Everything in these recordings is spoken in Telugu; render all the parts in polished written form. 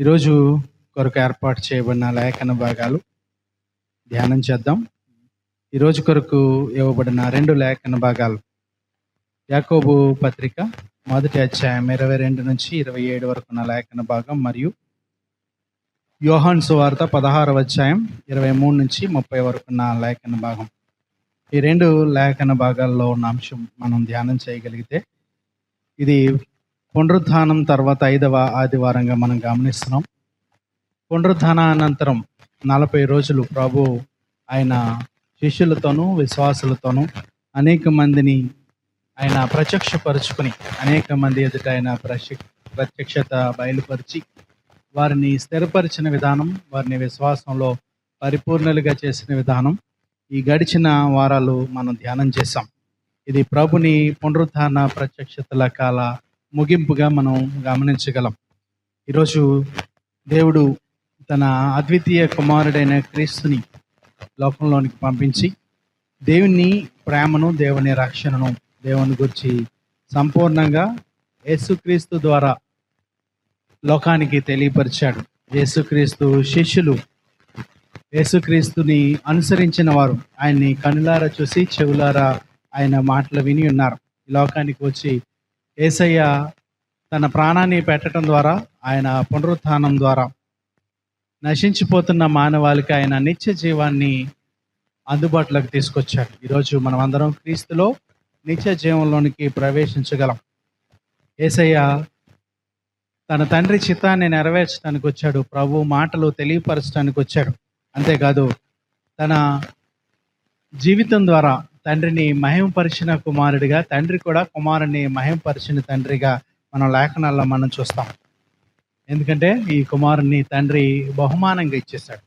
ఈరోజు కొరకు ఏర్పాటు చేయబడిన లేఖన భాగాలు ధ్యానం చేద్దాం. ఈరోజు కొరకు ఇవ్వబడిన 2 లేఖన భాగాలు యాకోబు పత్రిక 1వ అధ్యాయం 22 నుంచి 27 వరకు ఉన్న లేఖన భాగం, మరియు యోహాను సువార్త 16వ అధ్యాయం 23 నుంచి 30 వరకు ఉన్న లేఖన భాగం. ఈ 2 లేఖన భాగాల్లో ఉన్న అంశం మనం ధ్యానం చేయగలిగితే, ఇది పునరుత్థానం తర్వాత 5వ ఆదివారంగా మనం గమనిస్తున్నాం. పునరుత్థాన అనంతరం 40 రోజులు ప్రభు ఆయన శిష్యులతోనూ విశ్వాసులతోనూ అనేక మందిని ఆయన ప్రత్యక్షపరుచుకుని, అనేక మంది ఎదుట ఆయన ప్రత్యక్షత బయలుపరిచి వారిని స్థిరపరిచిన విధానం, వారిని విశ్వాసంలో పరిపూర్ణులుగా చేసిన విధానం ఈ గడిచిన వారాలు మనం ధ్యానం చేశాం. ఇది ప్రభుని పునరుత్థాన ప్రత్యక్షతల కాల ముగింపుగా మనం గమనించగలం. ఈరోజు దేవుడు తన అద్వితీయ కుమారుడైన క్రీస్తుని లోకంలోనికి పంపించి దేవుని ప్రేమను, దేవుని రక్షణను, దేవుని గురించి సంపూర్ణంగా యేసుక్రీస్తు ద్వారా లోకానికి తెలియపరిచాడు. యేసుక్రీస్తు శిష్యులు యేసుక్రీస్తుని అనుసరించిన వారు ఆయన్ని కనులారా చూసి చెవులారా ఆయన మాటలు విని ఉన్నారు. ఈ లోకానికి వచ్చి యేసయ్య తన ప్రాణాన్ని పెట్టడం ద్వారా, ఆయన పునరుత్థానం ద్వారా నశించిపోతున్న మానవాళికి ఆయన నిత్య జీవాన్ని అందుబాటులోకి తీసుకొచ్చాడు. ఈరోజు మనం అందరం క్రీస్తులో నిత్య జీవంలోనికి ప్రవేశించగలం. యేసయ్య తన తండ్రి చిత్తాన్ని నెరవేర్చడానికి వచ్చాడు. ప్రభు మాటలు తెలియపరచడానికి వచ్చాడు. అంతేకాదు, తన జీవితం ద్వారా తండ్రిని మహిమపరిచిన కుమారుడిగా, తండ్రి కూడా కుమారుని మహిమపరిచిన తండ్రిగా మనం లేఖనాల్లో మనం చూస్తాం. ఎందుకంటే ఈ కుమారుని తండ్రి బహుమానంగా ఇచ్చేశాడు.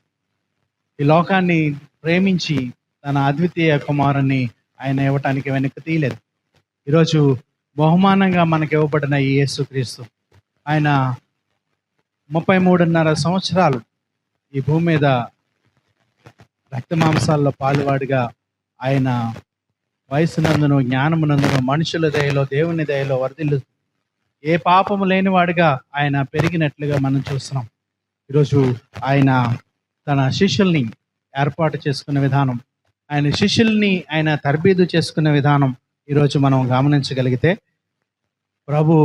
ఈ లోకాన్ని ప్రేమించి తన అద్వితీయ కుమారుని ఆయన ఇవ్వటానికి వెనక్కి తీయలేదు. ఈరోజు బహుమానంగా మనకి ఇవ్వబడిన ఈ యేసుక్రీస్తు ఆయన 33.5 సంవత్సరాలు ఈ భూమి మీద రక్తమాంసాల్లో పాలువాడిగా, ఆయన వయసునందును జ్ఞానమునందును మనుషుల దయలో దేవుని దయలో వర్ధిల్లు ఏ పాపము లేనివాడిగా ఆయన పెరిగినట్లుగా మనం చూస్తున్నాం. ఈరోజు ఆయన తన శిష్యుల్ని ఏర్పాటు చేసుకున్న విధానం, ఆయన శిష్యుల్ని ఆయన తర్బీదు చేసుకున్న విధానం ఈరోజు మనం గమనించగలిగితే, ప్రభు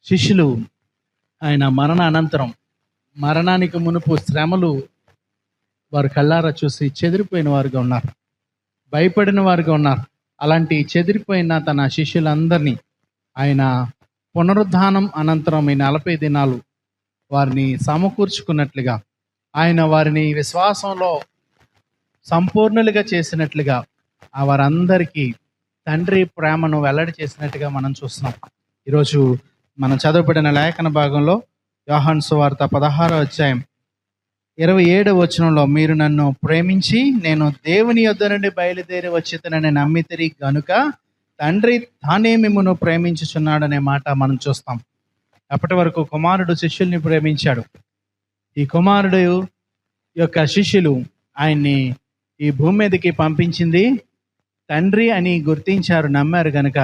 శిష్యులు ఆయన మరణ అనంతరం, మరణానికి మునుపు శ్రమలు వారు కళ్ళారా చూసి చెదిరిపోయిన వారుగా ఉన్నారు, భయపడిన వారుగా ఉన్నారు. అలాంటి చెదిరిపోయిన తన శిష్యులందరినీ ఆయన పునరుద్ధానం అనంతరం ఈ 40 దినాలు వారిని సమకూర్చుకున్నట్లుగా, ఆయన వారిని విశ్వాసంలో సంపూర్ణులుగా చేసినట్లుగా, వారందరికీ తండ్రి ప్రేమను వెల్లడి చేసినట్టుగా మనం చూస్తున్నాం. ఈరోజు మనం చదవబడిన లేఖన భాగంలో యోహాను సువార్త 16వ అధ్యాయం 27వ వచనంలో, మీరు నన్ను ప్రేమించి నేను దేవుని యొద్ద నుండి బయలుదేరి వచ్చితనని నమ్మితిరి గనుక తండ్రి తానే మిమ్మును ప్రేమించుచున్నాడనే మాట మనం చూస్తాం. అప్పటి వరకు కుమారుడు శిష్యుల్ని ప్రేమించాడు. ఈ కుమారుడు యొక్క శిష్యులు ఆయన్ని ఈ భూమి మీదకి పంపించింది తండ్రి అని గుర్తించారు, నమ్మారు. గనుక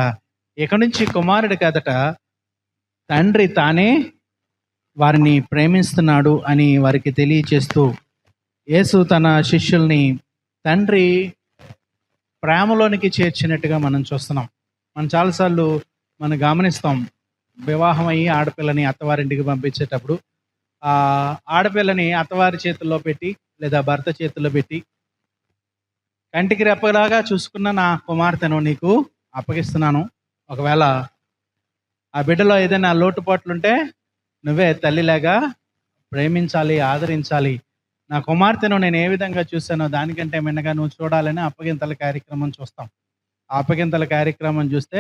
ఇక నుంచి కుమారుడి కదట తండ్రి తానే వారిని ప్రేమిస్తున్నాడు అని వారికి తెలియచేస్తూ, యేసు తన శిష్యుల్ని తండ్రి ప్రేమలోనికి చేర్చినట్టుగా మనం చూస్తున్నాం. మనం చాలాసార్లు మనం గమనిస్తాం, వివాహం అయ్యి ఆడపిల్లని అత్తవారింటికి పంపించేటప్పుడు ఆ ఆడపిల్లని అత్తవారి చేతుల్లో పెట్టి లేదా భర్త చేతుల్లో పెట్టి, కంటికి రెప్పలాగా చూసుకున్న నా కుమార్తెను నీకు అప్పగిస్తున్నాను, ఒకవేళ ఆ బిడ్డలో ఏదైనా లోటుపాట్లుంటే నువ్వే తల్లిలాగా ప్రేమించాలి, ఆదరించాలి. నా కుమార్తెను నేను ఏ విధంగా చూశానో దానికంటే మిన్నగా నువ్వు చూడాలని అప్పగింతల కార్యక్రమం చూస్తాం. ఆ అప్పగింతల కార్యక్రమం చూస్తే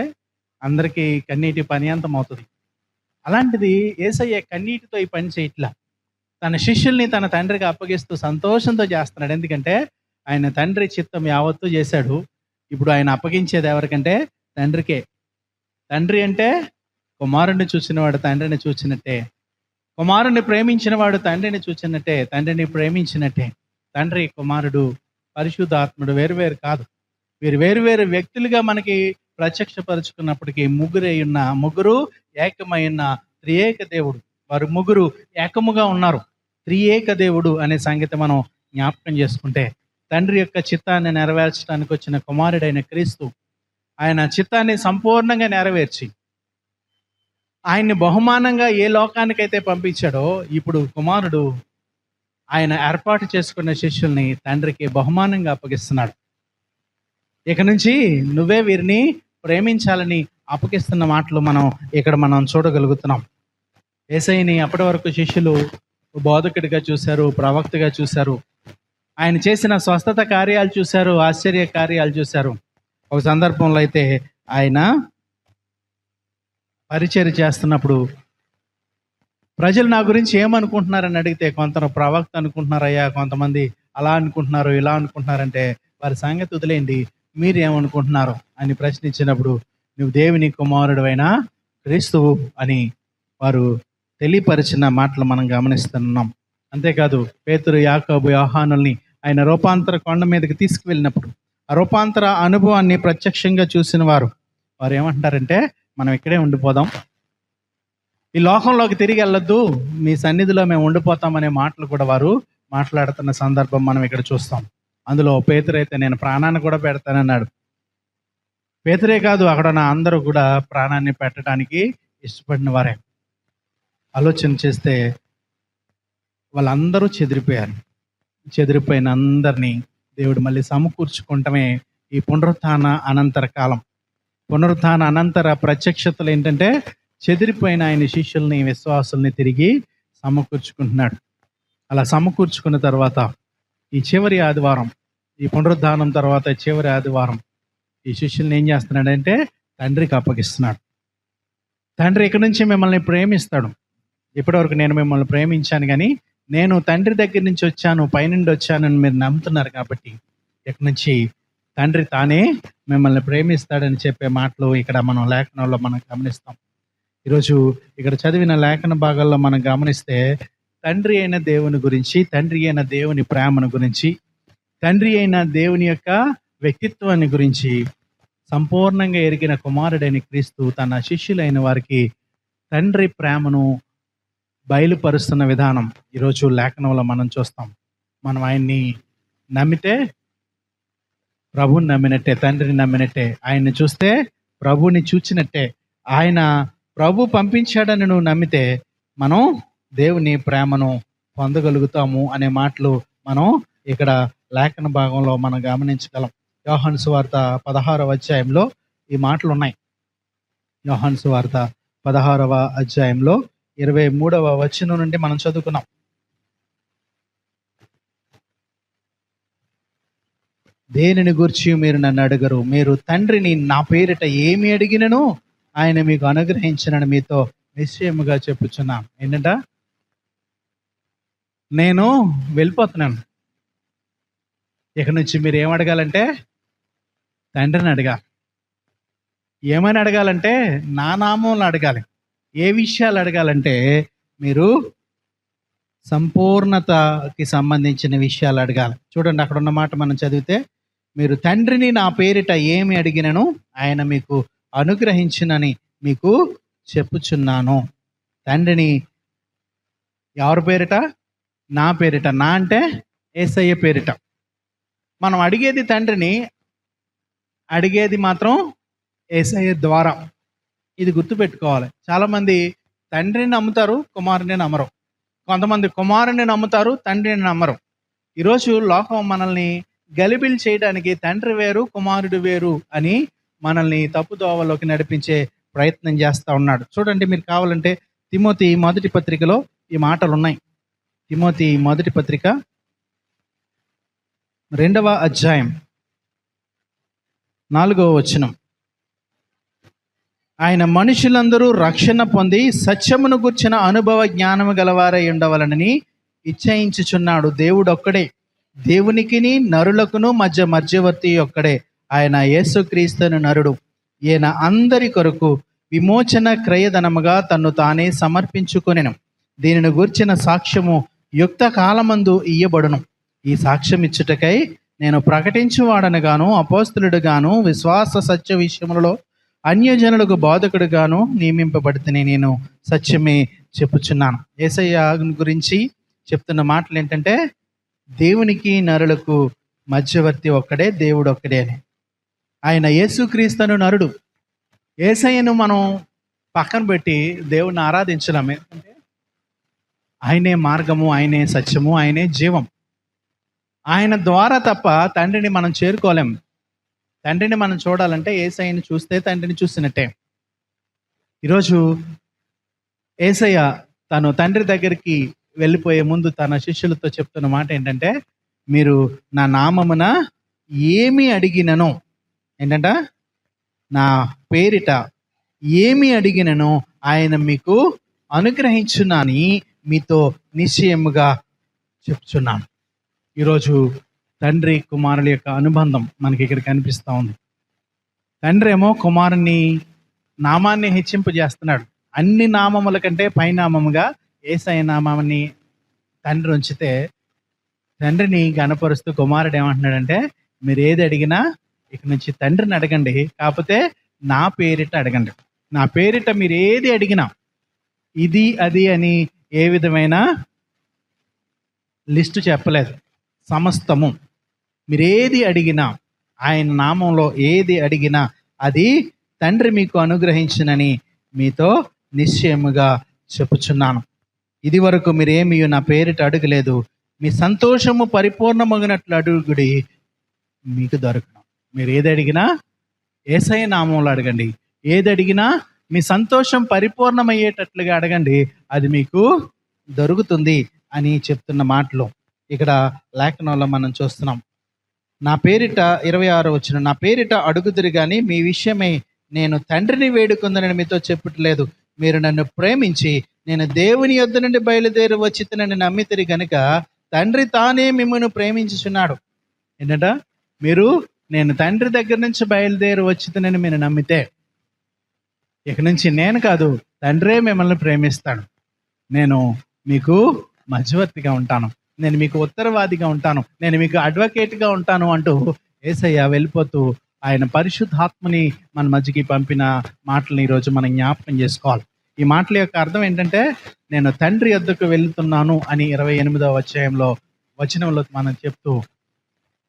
అందరికీ కన్నీటి పర్యంతం అవుతుంది. అలాంటిది యేసయ్య కన్నీటితో ఈ పని చేయట్లా, తన శిష్యుల్ని తన తండ్రికి అప్పగిస్తూ సంతోషంతో చేస్తున్నాడు. ఎందుకంటే ఆయన తండ్రి చిత్తం యావత్తు చేశాడు. ఇప్పుడు ఆయన అప్పగించేది ఎవరికంటే తండ్రికే. తండ్రి అంటే కుమారుణ్ణి చూసినవాడు తండ్రిని చూసినట్టే, కుమారుణ్ణి ప్రేమించిన వాడు తండ్రిని చూసినట్టే, తండ్రిని ప్రేమించినట్టే. తండ్రి, కుమారుడు, పరిశుద్ధాత్ముడు వేరువేరు కాదు, వీరు వేరువేరు వ్యక్తులుగా మనకి ప్రత్యక్షపరుచుకున్నప్పటికీ ముగ్గురు ఏకమై ఉన్న త్రియేక దేవుడు వారు ముగ్గురు ఏకముగా ఉన్నారు. త్రియేక దేవుడు అనే సంగతి మనం జ్ఞాపకం చేసుకుంటే, తండ్రి యొక్క చిత్తాన్ని నెరవేర్చడానికి వచ్చిన కుమారుడైన క్రీస్తు ఆయన చిత్తాన్ని సంపూర్ణంగా నెరవేర్చి ఆయన్ని బహుమానంగా ఏ లోకానికైతే పంపించాడో, ఇప్పుడు కుమారుడు ఆయన ఏర్పాటు చేసుకున్న శిష్యుల్ని తండ్రికి బహుమానంగా అప్పగిస్తున్నాడు. ఇక నుంచి నువ్వే వీరిని ప్రేమించాలని అప్పగిస్తున్న మాటలు మనం చూడగలుగుతున్నాం. యేసయ్యని అప్పటి వరకు శిష్యులు బోధకుడిగా చూశారు, ప్రవక్తగా చూశారు. ఆయన చేసిన స్వస్థత కార్యాలు చూశారు, ఆశ్చర్య కార్యాలు చూశారు. ఒక సందర్భంలో అయితే ఆయన పరిచర్య చేస్తున్నప్పుడు ప్రజలు నా గురించి ఏమనుకుంటున్నారని అడిగితే, కొంత ప్రవక్త అనుకుంటున్నారయ్యా, కొంతమంది అలా అనుకుంటున్నారు, ఇలా అనుకుంటున్నారంటే, వారి సంగతి వదిలేయండి, మీరు ఏమనుకుంటున్నారు అని ప్రశ్నించినప్పుడు, నువ్వు దేవుని కుమారుడు క్రీస్తువు అని వారు తెలియపరిచిన మాటలు మనం గమనిస్తున్నాం. అంతేకాదు పేతురు, యాకోబు, యోహానుల్ని ఆయన రూపాంతర కొండ మీదకి తీసుకువెళ్ళినప్పుడు ఆ రూపాంతర అనుభవాన్ని ప్రత్యక్షంగా చూసిన వారు ఏమంటారంటే, మనం ఇక్కడే ఉండిపోదాం, ఈ లోకంలోకి తిరిగి వెళ్ళొద్దు, మీ సన్నిధిలో మేము ఉండిపోతామనే మాటలు కూడా వారు మాట్లాడుతున్న సందర్భం మనం ఇక్కడ చూస్తాం. అందులో పేతురు అయితే నేను ప్రాణాన్ని కూడా పెడతానన్నాడు. పేతురే కాదు, అక్కడ ఉన్న అందరూ కూడా ప్రాణాన్ని పెట్టడానికి ఇష్టపడిన వారే. ఆలోచన చేస్తే వాళ్ళందరూ చెదిరిపోయారు. చెదిరిపోయిన అందరినీ దేవుడు మళ్ళీ సమకూర్చుకుంటమే ఈ పునరుత్థాన అనంతర కాలం. పునరుత్థాన అనంతర ప్రత్యక్షతలు ఏంటంటే, చెదిరిపోయిన ఆయన శిష్యుల్ని, విశ్వాసుల్ని తిరిగి సమకూర్చుకుంటున్నాడు. అలా సమకూర్చుకున్న తర్వాత ఈ చివరి ఆదివారం, ఈ పునరుద్ధానం తర్వాత చివరి ఆదివారం ఈ శిష్యుల్ని ఏం చేస్తున్నాడంటే తండ్రికి అప్పగిస్తున్నాడు. తండ్రి ఇక్కడి నుంచి మిమ్మల్ని ప్రేమిస్తాడు. ఇప్పటివరకు నేను మిమ్మల్ని ప్రేమించాను, కానీ నేను తండ్రి దగ్గర నుంచి వచ్చాను, పైనుండి వచ్చానని మీరు నమ్ముతున్నారు కాబట్టి ఇక్కడి నుంచి తండ్రి తానే మిమ్మల్ని ప్రేమిస్తాడని చెప్పే మాటలు ఇక్కడ మనం లేఖనంలో మనం గమనిస్తాం. ఈరోజు ఇక్కడ చదివిన లేఖన భాగాల్లో మనం గమనిస్తే తండ్రి అయిన దేవుని గురించి, తండ్రి అయిన దేవుని ప్రేమను గురించి, తండ్రి అయిన దేవుని యొక్క వ్యక్తిత్వాన్ని గురించి సంపూర్ణంగా ఎరిగిన కుమారుడైన క్రీస్తు తన శిష్యులైన వారికి తండ్రి ప్రేమను బయలుపరుస్తున్న విధానం ఈరోజు లేఖనంలో మనం చూస్తాం. మనం ఆయన్ని నమ్మితే ప్రభుని నమ్మినట్టే, తండ్రిని నమ్మినట్టే. ఆయన్ని చూస్తే ప్రభుని చూచినట్టే. ఆయన ప్రభు పంపించాడని నువ్వు నమ్మితే మనం దేవుని ప్రేమను పొందగలుగుతాము అనే మాటలు మనం ఇక్కడ లేఖన భాగంలో మనం గమనించగలం. యోహాను సువార్త 16వ అధ్యాయంలో ఈ మాటలు ఉన్నాయి. యోహాను సువార్త 16వ అధ్యాయంలో 23వ వచనం నుండి మనం చదువుకున్నాం. దేనిని గూర్చి మీరు నన్ను అడగరు, మీరు తండ్రిని నా పేరిట ఏమి అడిగినను ఆయన మీకు అనుగ్రహించినని మీతో నిశ్చయముగా చెప్పుచున్నాను. ఏంటంట, నేను వెళ్ళిపోతున్నాను, ఇక నుంచి మీరు ఏం అడగాలంటే తండ్రిని అడగాలి. ఏమని అడగాలంటే నా నామంలో అడగాలి. ఏ విషయాలు అడగాలంటే మీరు సంపూర్ణతకి సంబంధించిన విషయాలు అడగాలి. చూడండి, అక్కడ ఉన్న మాట మనం చదివితే, మీరు తండ్రిని నా పేరిట ఏమి అడిగినను ఆయన మీకు అనుగ్రహించినని మీకు చెప్పుచున్నాను. తండ్రిని ఎవరి పేరిట? నా పేరిట. నా అంటే యేసయ్య పేరిట. మనం అడిగేది తండ్రిని, అడిగేది మాత్రం యేసయ్య ద్వారా. ఇది గుర్తుపెట్టుకోవాలి. చాలామంది తండ్రిని నమ్ముతారు, కుమారుని నమ్మరు. కొంతమంది కుమారుని నమ్ముతారు, తండ్రిని నమ్మరు. ఈరోజు లోకం మనల్ని గలిబిలి చేయడానికి తండ్రి వేరు, కుమారుడు వేరు అని మనల్ని తప్పుదోవలోకి నడిపించే ప్రయత్నం చేస్తూ ఉన్నాడు. చూడండి, మీరు కావాలంటే తిమోతి మొదటి పత్రికలో ఈ మాటలు ఉన్నాయి. తిమోతి మొదటి పత్రిక 2వ అధ్యాయం 4వ వచనం. ఆయన మనుషులందరూ రక్షణ పొంది సత్యమును గుర్చిన అనుభవ జ్ఞానము గలవారై ఉండవలనని ఇచ్చయించుచున్నాడు. దేవుడు ఒక్కడే, దేవునికిని నరులకును మధ్యవర్తి ఒక్కడే, ఆయన యేసుక్రీస్తును నరుడు. ఈయన అందరి కొరకు విమోచన క్రయధనముగా తన్ను తానే సమర్పించుకొనెను. దీనిని గూర్చిన సాక్ష్యము యుక్త కాలమందు ఇయ్యబడును. ఈ సాక్ష్యం ఇచ్చుటకై నేను ప్రకటించువాడనుగాను, అపోస్తలుడుగాను, విశ్వాస సత్య విషయములలో అన్యజనులకు బోధకుడుగాను నియమింపబడితేనే. నేను సత్యమే చెప్పుచున్నాను. యేసయ్య గురించి చెప్తున్న మాటలు ఏంటంటే, దేవునికి నరులకు మధ్యవర్తి ఒక్కడే, దేవుడు ఒక్కడే అని. ఆయన యేసుక్రీస్తును నరుడు. యేసయ్యను మనం పక్కన పెట్టి దేవుణ్ణి ఆరాధించలేం. ఎందుకంటే ఆయనే మార్గము, ఆయనే సత్యము, ఆయనే జీవం. ఆయన ద్వారా తప్ప తండ్రిని మనం చేరుకోలేం. తండ్రిని మనం చూడాలంటే యేసయ్యని చూస్తే తండ్రిని చూసినట్టే. ఈరోజు యేసయ్య తను తండ్రి దగ్గరికి వెళ్ళిపోయే ముందు తన శిష్యులతో చెప్తున్న మాట ఏంటంటే, మీరు నా నామమున ఏమి అడిగినను, ఏంటంట, నా పేరిట ఏమి అడిగినను ఆయన మీకు అనుగ్రహించునని మీతో నిశ్చయముగా చెప్తున్నాను. ఈరోజు తండ్రి కుమారుల యొక్క అనుబంధం మనకి ఇక్కడ కనిపిస్తూ ఉంది. తండ్రి ఏమో కుమారుని నామాన్ని హెచ్చింపజేస్తున్నాడు. అన్ని నామముల కంటే పైనామముగా యేసయ్య నామాన్ని తండ్రి ఉంచితే, తండ్రిని గణపరుస్తూ కుమారుడు ఏమంటున్నాడంటే, మీరు ఏది అడిగినా ఇక నుంచి తండ్రిని అడగండి, కాకపోతే నా పేరిట అడగండి. నా పేరిట మీరు ఏది అడిగినా, ఇది అది అని ఏ విధమైన లిస్టు చెప్పలేదు. సమస్తము మీరు ఏది అడిగినా, ఆయన నామంలో ఏది అడిగినా అది తండ్రి మీకు అనుగ్రహించునని మీతో నిశ్చయముగా చెప్పుచున్నాను. ఇది వరకు మీరేమీ నా పేరిట అడగలేదు, మీ సంతోషము పరిపూర్ణమగినట్లు అడుగుడి, మీకు దొరకను. మీరు ఏది అడిగినా యేసయ్య నామంలో అడగండి. ఏది అడిగినా మీ సంతోషం పరిపూర్ణమయ్యేటట్లుగా అడగండి, అది మీకు దొరుకుతుంది అని చెప్తున్న మాటలు ఇక్కడ లేఖనంలో మనం చూస్తున్నాం. నా పేరిట 26 వచ్చిన, నా పేరిట అడుగుదురు కానీ మీ విషయమై నేను తండ్రిని వేడుకుందని మీతో చెప్పట్లేదు. మీరు నన్ను ప్రేమించి నేను దేవుని యొద్ద నుండి బయలుదేరి వచ్చితనని నమ్మితిరి గనుక తండ్రి తానే మిమ్మల్ని ప్రేమించుచున్నాడు. ఏంటంట, మీరు నేను తండ్రి దగ్గర నుంచి బయలుదేరి వచ్చితనని మీరు నమ్మితే, ఇక నుంచి నేను కాదు, తండ్రే మిమ్మల్ని ప్రేమిస్తాడు. నేను మీకు మధ్యవర్తిగా ఉంటాను, నేను మీకు ఉత్తరవాదిగా ఉంటాను, నేను మీకు అడ్వకేట్గా ఉంటాను అంటూ యేసయ్య వెళ్ళిపోతూ ఆయన పరిశుద్ధాత్మని మన మధ్యకి పంపిన మాటలను ఈరోజు మనం జ్ఞాపకం చేసుకోవాలి. ఈ మాటల యొక్క అర్థం ఏంటంటే, నేను తండ్రి యొద్దకు వెళ్తున్నాను అని 28వ వచనంలో మనం చెప్తూ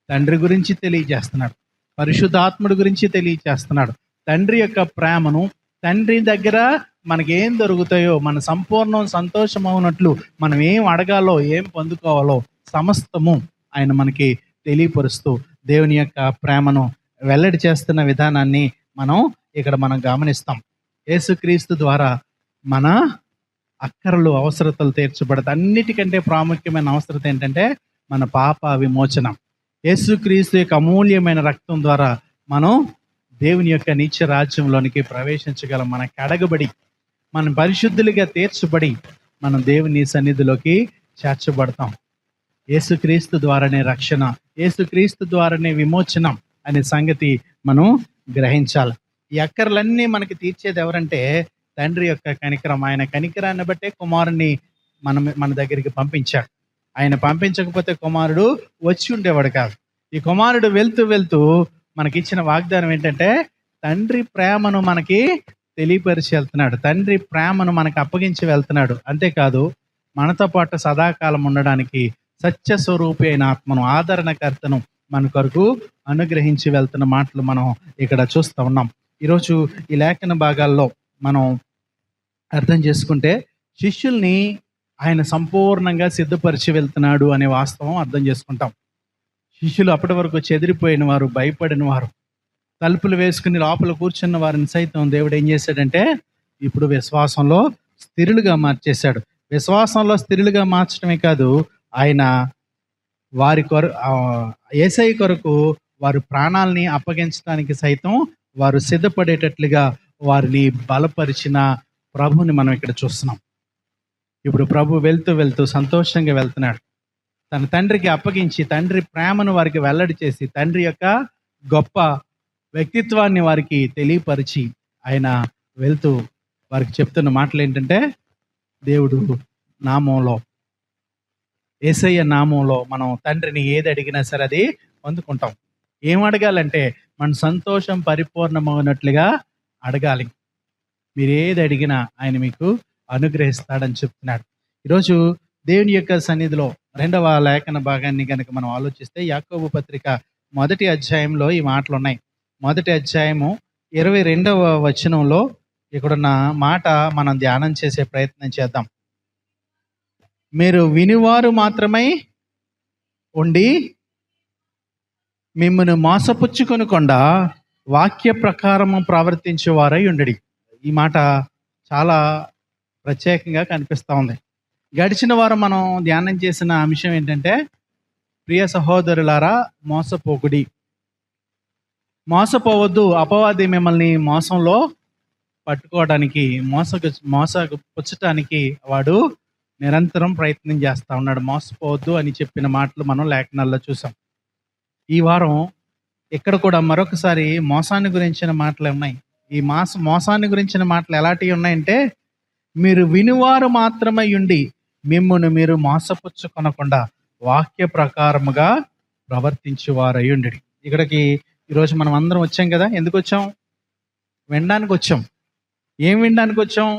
తండ్రి గురించి తెలియజేస్తున్నాడు, పరిశుద్ధాత్ముడి గురించి తెలియజేస్తున్నాడు. తండ్రి యొక్క ప్రేమను, తండ్రి దగ్గర మనకి ఏం దొరుకుతాయో, మన సంపూర్ణం సంతోషం అవునట్లు మనం ఏం అడగాలో, ఏం పొందుకోవాలో సమస్తము ఆయన మనకి తెలియపరుస్తూ దేవుని యొక్క ప్రేమను వెల్లడి చేస్తున్న విధానాన్ని మనం గమనిస్తాం. యేసుక్రీస్తు ద్వారా మన అక్కరలు, అవసరతలు తీర్చబడతాయి. అన్నిటికంటే ప్రాముఖ్యమైన అవసరత ఏంటంటే మన పాప విమోచనం. యేసుక్రీస్తు యొక్క అమూల్యమైన రక్తం ద్వారా మనం దేవుని యొక్క నిత్య రాజ్యంలోనికి ప్రవేశించగలం. మన కడగబడి, మనం పరిశుద్ధులుగా తీర్చబడి మనం దేవుని సన్నిధిలోకి చేర్చబడతాం. యేసుక్రీస్తు ద్వారానే రక్షణ, యేసుక్రీస్తు ద్వారానే విమోచనం అనే సంగతి మనం గ్రహించాలి. ఈ అక్కర్లన్నీ మనకి తీర్చేది ఎవరంటే తండ్రి యొక్క కనికరం. ఆయన కనికరాన్ని బట్టే కుమారుని మన దగ్గరికి పంపించాడు. ఆయన పంపించకపోతే కుమారుడు వచ్చి ఉండేవాడు కాదు. ఈ కుమారుడు వెళ్తూ వెళ్తూ మనకిచ్చిన వాగ్దానం ఏంటంటే, తండ్రి ప్రేమను మనకి తెలియపరిచి వెళ్తున్నాడు, తండ్రి ప్రేమను మనకు అప్పగించి వెళ్తున్నాడు. అంతేకాదు, మనతో పాటు సదాకాలం ఉండడానికి సత్య స్వరూపి అయిన ఆత్మను, ఆదరణకర్తను మన కొరకు అనుగ్రహించి వెళ్తున్న మాటలు మనం ఇక్కడ చూస్తూ ఉన్నాం. ఈరోజు ఈ లేఖన భాగాల్లో మనం అర్థం చేసుకుంటే, శిష్యుల్ని ఆయన సంపూర్ణంగా సిద్ధపరిచి వెళ్తున్నాడు అనే వాస్తవం అర్థం చేసుకుంటాం. శిష్యులు అప్పటి వరకు చెదిరిపోయిన వారు, భయపడిన వారు, తలుపులు వేసుకుని లోపల కూర్చున్న వారిని సైతం దేవుడు ఏం చేశాడంటే ఇప్పుడు విశ్వాసంలో స్థిరులుగా మార్చేశాడు. విశ్వాసంలో స్థిరులుగా మార్చడమే కాదు, ఆయన వారి యేసయ్య కొరకు వారి ప్రాణాలని అప్పగించడానికి సైతం వారు సిద్ధపడేటట్లుగా వారిని బలపరిచిన ప్రభుని మనం ఇక్కడ చూస్తున్నాం. ఇప్పుడు ప్రభు వెళ్తూ వెళ్తూ సంతోషంగా వెళ్తున్నాడు. తన తండ్రికి అప్పగించి తండ్రి ప్రేమను వారికి వెల్లడి చేసి తండ్రి యొక్క గొప్ప వ్యక్తిత్వాన్ని వారికి తెలియపరిచి ఆయన వెళ్తూ వారికి చెప్తున్న మాటలు ఏంటంటే, దేవుడు నామంలో, యేసయ్య నామంలో మనం తండ్రిని ఏది అడిగినా సరే అది పొందుకుంటాం. ఏం అడగాలంటే మన సంతోషం పరిపూర్ణమవునట్లుగా అడగాలి. మీరు ఏది అడిగినా ఆయన మీకు అనుగ్రహిస్తాడని చెప్తున్నాడు. ఈరోజు దేవుని యొక్క సన్నిధిలో 2వ లేఖన భాగాన్ని కనుక మనం ఆలోచిస్తే యాకోబు పత్రిక 1వ అధ్యాయంలో ఈ మాటలు ఉన్నాయి. 1వ అధ్యాయము 22వ వచనంలో ఇక్కడున్న మాట మనం ధ్యానం చేసే ప్రయత్నం చేద్దాం. మీరు వినివారు మాత్రమై ఉండి మిమ్మల్ని మోసపుచ్చుకొనకుండా వాక్య ప్రకారము ప్రవర్తించేవారై ఉండడి. ఈ మాట చాలా ప్రత్యేకంగా కనిపిస్తూ ఉంది. గడిచిన వారం మనం ధ్యానం చేసిన అంశం ఏంటంటే, ప్రియ సహోదరులారా మోసపోకుడి, మోసపోవద్దు. అపవాది మిమ్మల్ని మోసంలో పట్టుకోవడానికి, మోసపుచ్చటానికి వాడు నిరంతరం ప్రయత్నం చేస్తూ ఉన్నాడు. మోసపోవద్దు అని చెప్పిన మాటలు మనం లేఖనాల్లో చూసాం. ఈ వారం ఇక్కడ కూడా మరొకసారి మోసాన్ని గురించిన మాటలు ఉన్నాయి. ఈ మోసాన్ని గురించిన మాటలు ఎలాంటివి ఉన్నాయంటే, మీరు వినివారు మాత్రమై ఉండి మిమ్మును మీరు మోసపుచ్చుకొనకుండా వాక్య ప్రకారముగా ప్రవర్తించేవారై ఉండి. ఇక్కడికి ఈరోజు మనం అందరం వచ్చాం కదా. ఎందుకు వచ్చాం? వినడానికి వచ్చాం. ఏం వినడానికి వచ్చాం?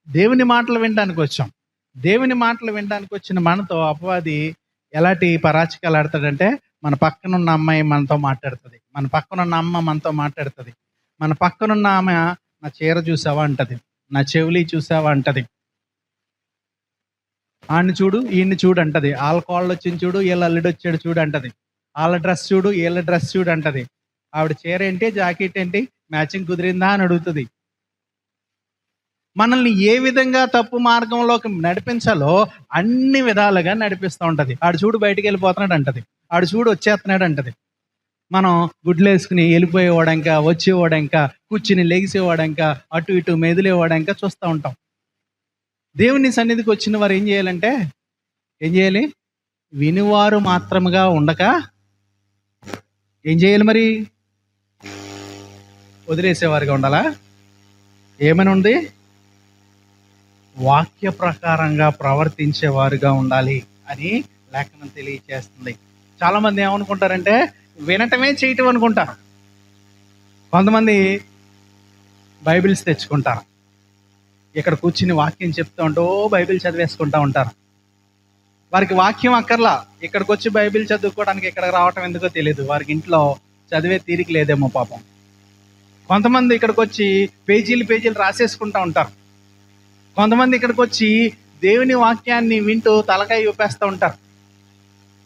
దేవుని మాటలు వినడానికి వచ్చాం. దేవుని మాటలు వినడానికి వచ్చిన మనతో అపవాది ఎలాంటి పరాచికాలు ఆడతాడంటే, మన పక్కనున్న అమ్మాయి మనతో మాట్లాడుతుంది, మన పక్కనున్న అమ్మ మనతో మాట్లాడుతుంది, మన పక్కనున్న ఆమె నా చీర చూసావా అంటది, నా చెవులి చూసావా అంటది, ఆడిని చూడు ఈయన్ని చూడు అంటది, వాళ్ళ కోళ్ళు వచ్చింది చూడు, వీళ్ళ అల్లుడు వచ్చాడు చూడు అంటది, వాళ్ళ డ్రెస్ చూడు వీళ్ళ డ్రెస్ చూడు అంటది, ఆవిడ చీర ఏంటి జాకెట్ ఏంటి మ్యాచింగ్ కుదిరిందా అని అడుగుతుంది. మనల్ని ఏ విధంగా తప్పు మార్గంలోకి నడిపించాలో అన్ని విధాలుగా నడిపిస్తూ ఉంటుంది. ఆడు చూడు బయటికి వెళ్ళిపోతున్నాడు అంటది, ఆడు చూడు వచ్చేస్తున్నాడు అంటది. మనం గుడ్లు వేసుకుని వెళ్ళిపోయేవాడంక, వచ్చేవాడంక, కూర్చుని లెగిసేవాడంక, అటు ఇటు మెదిలేవాడంక చూస్తూ ఉంటాం. దేవుని సన్నిధికి వచ్చిన వారు ఏం చేయాలంటే, ఏం చేయాలి? వినివారు మాత్రముగా ఉండక ఏం చేయాలి? మరి వదిలేసేవారుగా ఉండాలా? ఏమని ఉంది? వాక్య ప్రకారంగా ప్రవర్తించేవారుగా ఉండాలి అని లేఖనం తెలియచేస్తుంది. చాలా మంది ఏమనుకుంటారంటే, వినటమే చేయటం అనుకుంటారు. కొంతమంది బైబిల్స్ తెచ్చుకుంటారు, ఇక్కడ కూర్చుని వాక్యం చెప్తూ ఉంటూ బైబిల్ చదివేసుకుంటూ ఉంటారు. వారికి వాక్యం అక్కర్లా, ఇక్కడికి వచ్చి బైబిల్ చదువుకోవడానికి ఇక్కడికి రావటం ఎందుకో తెలియదు. వారికి ఇంట్లో చదివే తీరిక లేదేమో పాపం. కొంతమంది ఇక్కడికి వచ్చి పేజీలు రాసేసుకుంటూ ఉంటారు. కొంతమంది ఇక్కడికి వచ్చి దేవుని వాక్యాన్ని వింటూ తలకాయ ఊపేస్తూ ఉంటారు.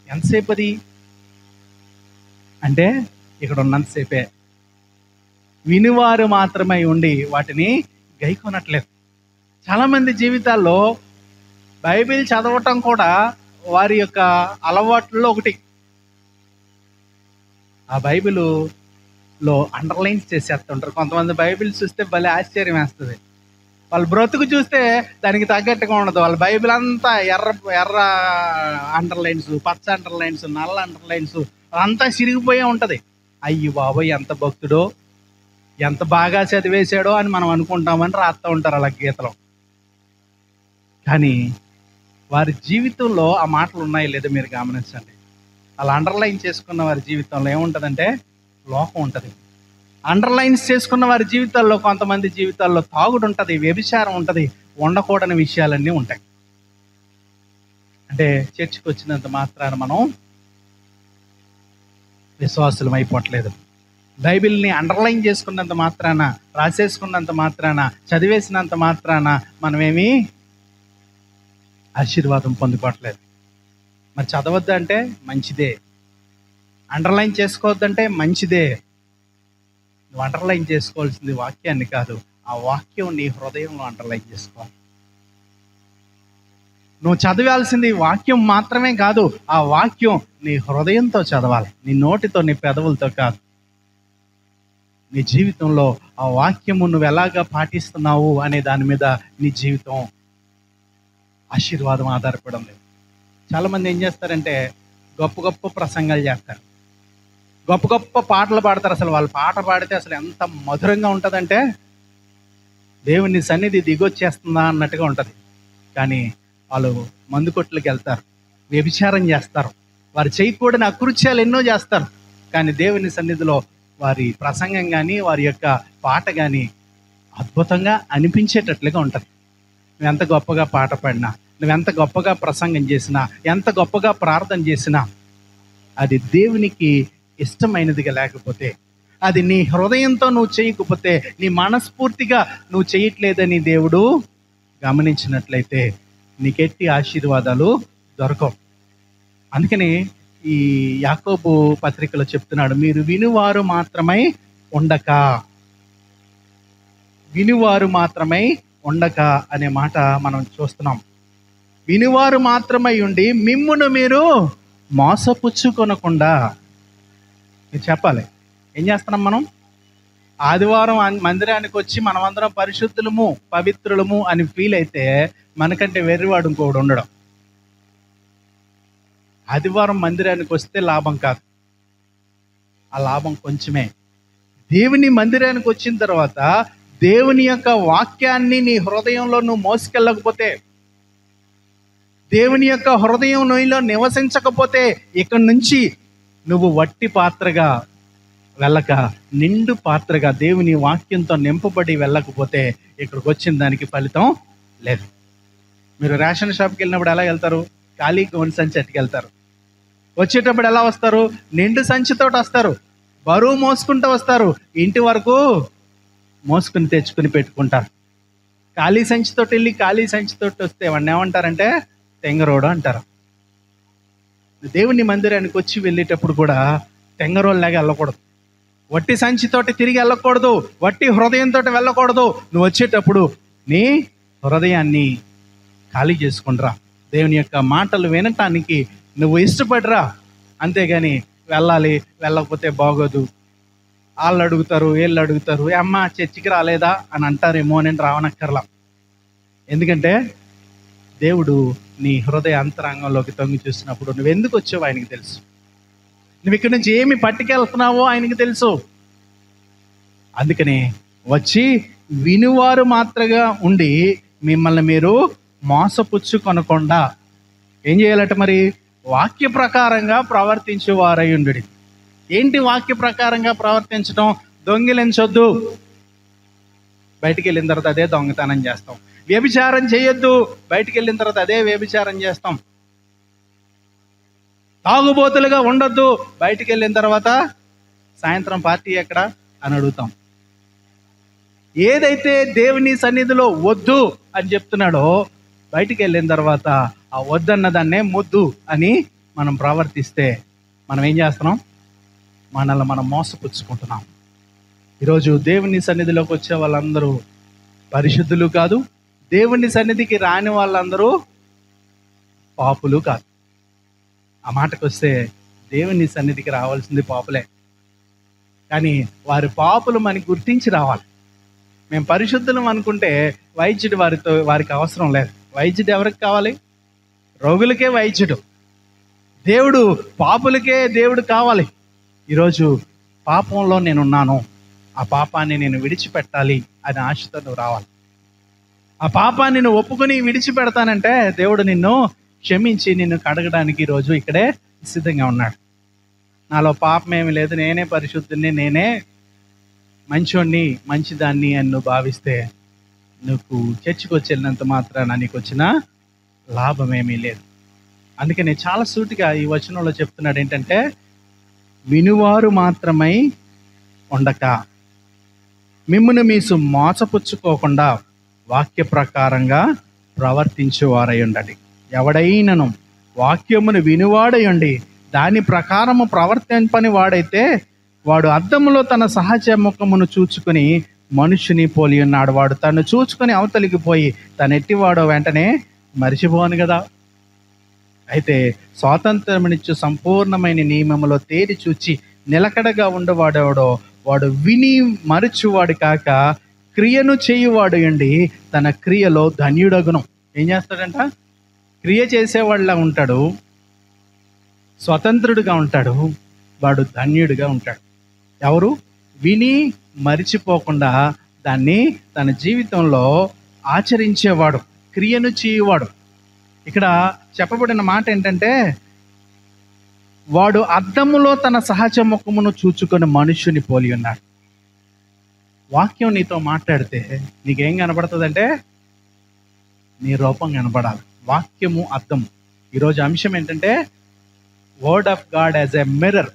ఎంతసేపు అది అంటే, ఇక్కడ ఉన్నంతసేపే. వినివారు మాత్రమై ఉండి వాటిని గైకొనట్లేదు. చాలామంది జీవితాల్లో బైబిల్ చదవటం కూడా వారి యొక్క అలవాట్లలో ఒకటి. ఆ బైబిల్లో అండర్లైన్స్ చేసేస్తుంటారు. కొంతమంది బైబిల్ చూస్తే భలే ఆశ్చర్యం వేస్తుంది. వాళ్ళ బ్రతుకు చూస్తే దానికి తగ్గట్టుగా ఉండదు. వాళ్ళ బైబిల్ అంతా ఎర్ర అండర్లైన్స్, పచ్చ అండర్లైన్స్, నల్ల అండర్లైన్స్ అంతా చిరిగిపోయే ఉంటుంది. అయ్యి బాబోయ్ ఎంత భక్తుడో, ఎంత బాగా చదివేశాడో అని మనం అనుకుంటామని రాస్తూ ఉంటారు అలా గీతలో. కానీ వారి జీవితంలో ఆ మాటలు ఉన్నాయో లేదో మీరు గమనించండి. అలా అండర్లైన్ చేసుకున్న వారి జీవితంలో ఏముంటుందంటే లోకం ఉంటుంది. అండర్లైన్స్ చేసుకున్న వారి జీవితాల్లో, కొంతమంది జీవితాల్లో తాగుడు ఉంటుంది, వ్యభిచారం ఉంటుంది, ఉండకూడని విషయాలన్నీ ఉంటాయి. అంటే చర్చికి వచ్చినంత మాత్రాన మనం విశ్వాసులం అయిపోవట్లేదు. బైబిల్ని అండర్లైన్ చేసుకున్నంత మాత్రాన, రాసేసుకున్నంత మాత్రాన, చదివేసినంత మాత్రాన మనమేమీ ఆశీర్వాదం పొందుకోవట్లేదు. మరి చదవద్దంటే మంచిదే, అండర్లైన్ చేసుకోవద్దంటే మంచిదే. నువ్వు అండర్లైన్ చేసుకోవాల్సింది వాక్యాన్ని కాదు, ఆ వాక్యం నీ హృదయంలో అండర్లైన్ చేసుకోవాలి. నువ్వు చదవాల్సింది వాక్యం మాత్రమే కాదు, ఆ వాక్యం నీ హృదయంతో చదవాలి, నీ నోటితో, నీ పెదవులతో కాదు. నీ జీవితంలో ఆ వాక్యము నువ్వు ఎలాగా పాటిస్తున్నావు అనే దాని మీద నీ జీవితం ఆశీర్వాదం ఆధారపడి ఉంది. చాలామంది ఏం చేస్తారంటే గొప్ప గొప్ప ప్రసంగాలు చేస్తారు, గొప్ప గొప్ప పాటలు పాడతారు. అసలు వాళ్ళు పాట పాడితే అసలు ఎంత మధురంగా ఉంటుందంటే దేవుని సన్నిధి దిగొచ్చేస్తుందా అన్నట్టుగా ఉంటుంది. కానీ వాళ్ళు మందు కొట్లకి వెళ్తారు, వ్యభిచారం చేస్తారు, వారు చేయకూడని అకృత్యాలు ఎన్నో చేస్తారు. కానీ దేవుని సన్నిధిలో వారి ప్రసంగం కానీ, వారి యొక్క పాట కానీ అద్భుతంగా అనిపించేటట్లుగా ఉంటుంది. నువ్వెంత గొప్పగా పాట పాడినా, నువ్వెంత గొప్పగా ప్రసంగం చేసినా, ఎంత గొప్పగా ప్రార్థన చేసినా, అది దేవునికి ఇష్టమైనదిగా లేకపోతే, అది నీ హృదయంతో నువ్వు చేయకపోతే, నీ మనస్ఫూర్తిగా నువ్వు చేయట్లేదని దేవుడు గమనించినట్లయితే నీకెట్టి ఆశీర్వాదాలు దొరకవు. అందుకని ఈ యాకోబు పత్రికలో చెప్తున్నాడు, మీరు వినువారు మాత్రమై ఉండక, వినువారు మాత్రమై ఉండక అనే మాట మనం చూస్తున్నాం. వినువారు మాత్రమై ఉండి మిమ్మును మీరు మోసపుచ్చుకొనకుండా. మీరు చెప్పాలి, ఏం చేస్తున్నాం మనం? ఆదివారం మందిరానికి వచ్చి మనమందరం పరిశుద్ధులము పవిత్రులము అని ఫీల్ అయితే మనకంటే వెర్రివాడు ఇంకోడు ఉండడం. ఆదివారం మందిరానికి వస్తే లాభం కాదు, ఆ లాభం కొంచెమే. దేవుని మందిరానికి వచ్చిన తర్వాత దేవుని యొక్క వాక్యాన్ని నీ హృదయంలో నువ్వు మోసుకెళ్ళకపోతే, దేవుని యొక్క హృదయం నీలో నివసించకపోతే, ఇక్కడి నుంచి నువ్వు వట్టి పాత్రగా వెళ్ళక నిండు పాత్రగా దేవుని వాక్యంతో నింపబడి వెళ్ళకపోతే ఇక్కడికి వచ్చిన దానికి ఫలితం లేదు. మీరు రేషన్ షాప్కి వెళ్ళినప్పుడు ఎలా వెళ్తారు? ఖాళీ గోన్ సంచి అట్టుకెళ్తారు. వచ్చేటప్పుడు ఎలా వస్తారు? నిండు సంచితో వస్తారు, బరువు మోసుకుంటూ వస్తారు, ఇంటి వరకు మోసుకుని తెచ్చుకుని పెట్టుకుంటారు. ఖాళీ సంచితో వెళ్ళి ఖాళీ సంచితో వస్తే వాడిని ఏమంటారంటే తెంగరోడు అంటారు. దేవుని మందిరానికి వచ్చి వెళ్ళేటప్పుడు కూడా తెంగరోళ్ళలాగా వెళ్ళకూడదు, వట్టి సంచితోటి తిరిగి వెళ్ళకూడదు, వట్టి హృదయంతో వెళ్ళకూడదు. నువ్వు వచ్చేటప్పుడు నీ హృదయాన్ని ఖాళీ చేసుకుంటురా, దేవుని యొక్క మాటలు వినటానికి నువ్వు ఇష్టపడరా. అంతేగాని వెళ్ళాలి, వెళ్ళకపోతే బాగోదు, వాళ్ళు అడుగుతారు వీళ్ళు అడుగుతారు, అమ్మ చర్చికి రాలేదా అని అంటారేమో అని రావనక్కర్లా. ఎందుకంటే దేవుడు నీ హృదయ అంతరంగంలోకి తొంగి చూసినప్పుడు నువ్వు ఎందుకు వచ్చావు ఆయనకి తెలుసు, నువ్వు ఇక్కడి నుంచి ఏమి పట్టుకెళ్తున్నావో ఆయనకి తెలుసు. అందుకని వచ్చి వినువారు మాత్రగా ఉండి మిమ్మల్ని మీరు మోసపుచ్చుకొనకుండా ఏం చేయాలట మరి? వాక్య ప్రకారంగా ప్రవర్తించేవారై ఉండు. ఏంటి వాక్య ప్రకారంగా ప్రవర్తించడం? దొంగిలించొద్దు, బయటికి వెళ్ళిన తర్వాత అదే దొంగతనం చేస్తాం. వ్యభిచారం చేయొద్దు, బయటికి వెళ్ళిన తర్వాత అదే వ్యభిచారం చేస్తాం. తాగుబోతులుగా ఉండొద్దు, బయటికి వెళ్ళిన తర్వాత సాయంత్రం పార్టీ ఎక్కడ అని అడుగుతాం. ఏదైతే దేవుని సన్నిధిలో వద్దు అని చెప్తున్నాడో బయటికి వెళ్ళిన తర్వాత ఆ వద్దన్న దాన్నే ముద్దు అని మనం ప్రవర్తిస్తే మనం ఏం చేస్తున్నాం? మనల్ని మనం మోసపుచ్చుకుంటున్నాం. ఈరోజు దేవుని సన్నిధిలోకి వచ్చే వాళ్ళందరూ పరిశుద్ధులు కాదు, దేవుని సన్నిధికి రాని వాళ్ళందరూ పాపులు కాదు. ఆ మాటకు వస్తే దేవుని సన్నిధికి రావాల్సింది పాపులే, కానీ వారి పాపులు మనకి గుర్తించి రావాలి. మేము పరిశుద్ధులం అనుకుంటే వైద్యుడు వారికి అవసరం లేదు. వైద్యుడు ఎవరికి కావాలి? రోగులకే వైద్యుడు. దేవుడు పాపులకే దేవుడు కావాలి. ఈరోజు పాపంలో నేనున్నాను, ఆ పాపాన్ని నేను విడిచిపెట్టాలి అనే ఆశతో నువ్వు రావాలి. ఆ పాపాన్ని నువ్వు ఒప్పుకొని విడిచిపెడతానంటే దేవుడు నిన్ను క్షమించి నిన్ను కడగడానికి ఈరోజు ఇక్కడే సిద్ధంగా ఉన్నాడు. నాలో పాపం ఏమి లేదు, నేనే పరిశుద్ధుని, నేనే మంచోడిని, మంచిదాన్ని అని నువ్వు భావిస్తే నువ్వు చర్చికి వచ్చి వెళ్ళినంత మాత్రాన నీకు వచ్చిన లాభం ఏమీ లేదు. అందుకని చాలా సూటిగా ఈ వచనంలో చెప్తున్నాడు ఏంటంటే, వినువారు మాత్రమై ఉండక మిమ్మును మీసు మోసపుచ్చుకోకుండా వాక్య ప్రకారంగా ప్రవర్తించేవారై ఉండండి. ఎవడైనను వాక్యమును వినువాడై ఉండి దాని ప్రకారము ప్రవర్తింపని వాడైతే వాడు అద్దములో తన సహజ ముఖమును చూచుకొని మనుషుని పోలి ఉన్నాడు. వాడు తను చూచుకొని అవతలికి పోయి తను ఎట్టివాడో వెంటనే మరిచిపోను కదా. అయితే స్వాతంత్రమునిచ్చు సంపూర్ణమైన నియమములో తేరి చూచి నిలకడగా ఉండవాడెవడో వాడు విని మరచువాడు కాక క్రియను చేయువాడు అండి తన క్రియలో ధన్యుడగును. ఏం చేస్తాడంట? క్రియ చేసేవాళ్ళ ఉంటాడు, స్వతంత్రుడుగా ఉంటాడు, వాడు ధన్యుడిగా ఉంటాడు. ఎవరు? విని మరిచిపోకుండా దాన్ని తన జీవితంలో ఆచరించేవాడు, క్రియను చేయువాడు. ఇక్కడ చెప్పబడిన మాట ఏంటంటే, వాడు అద్దములో తన సహజ ముఖమును చూచుకొని మనుష్యుని పోలి ఉన్నాడు. వాక్యం నీతో మాట్లాడితే నీకేం కనబడుతుందంటే నీ రూపం కనపడాలి. వాక్యము అద్దం. ఈరోజు అంశం ఏంటంటే word of God as a mirror.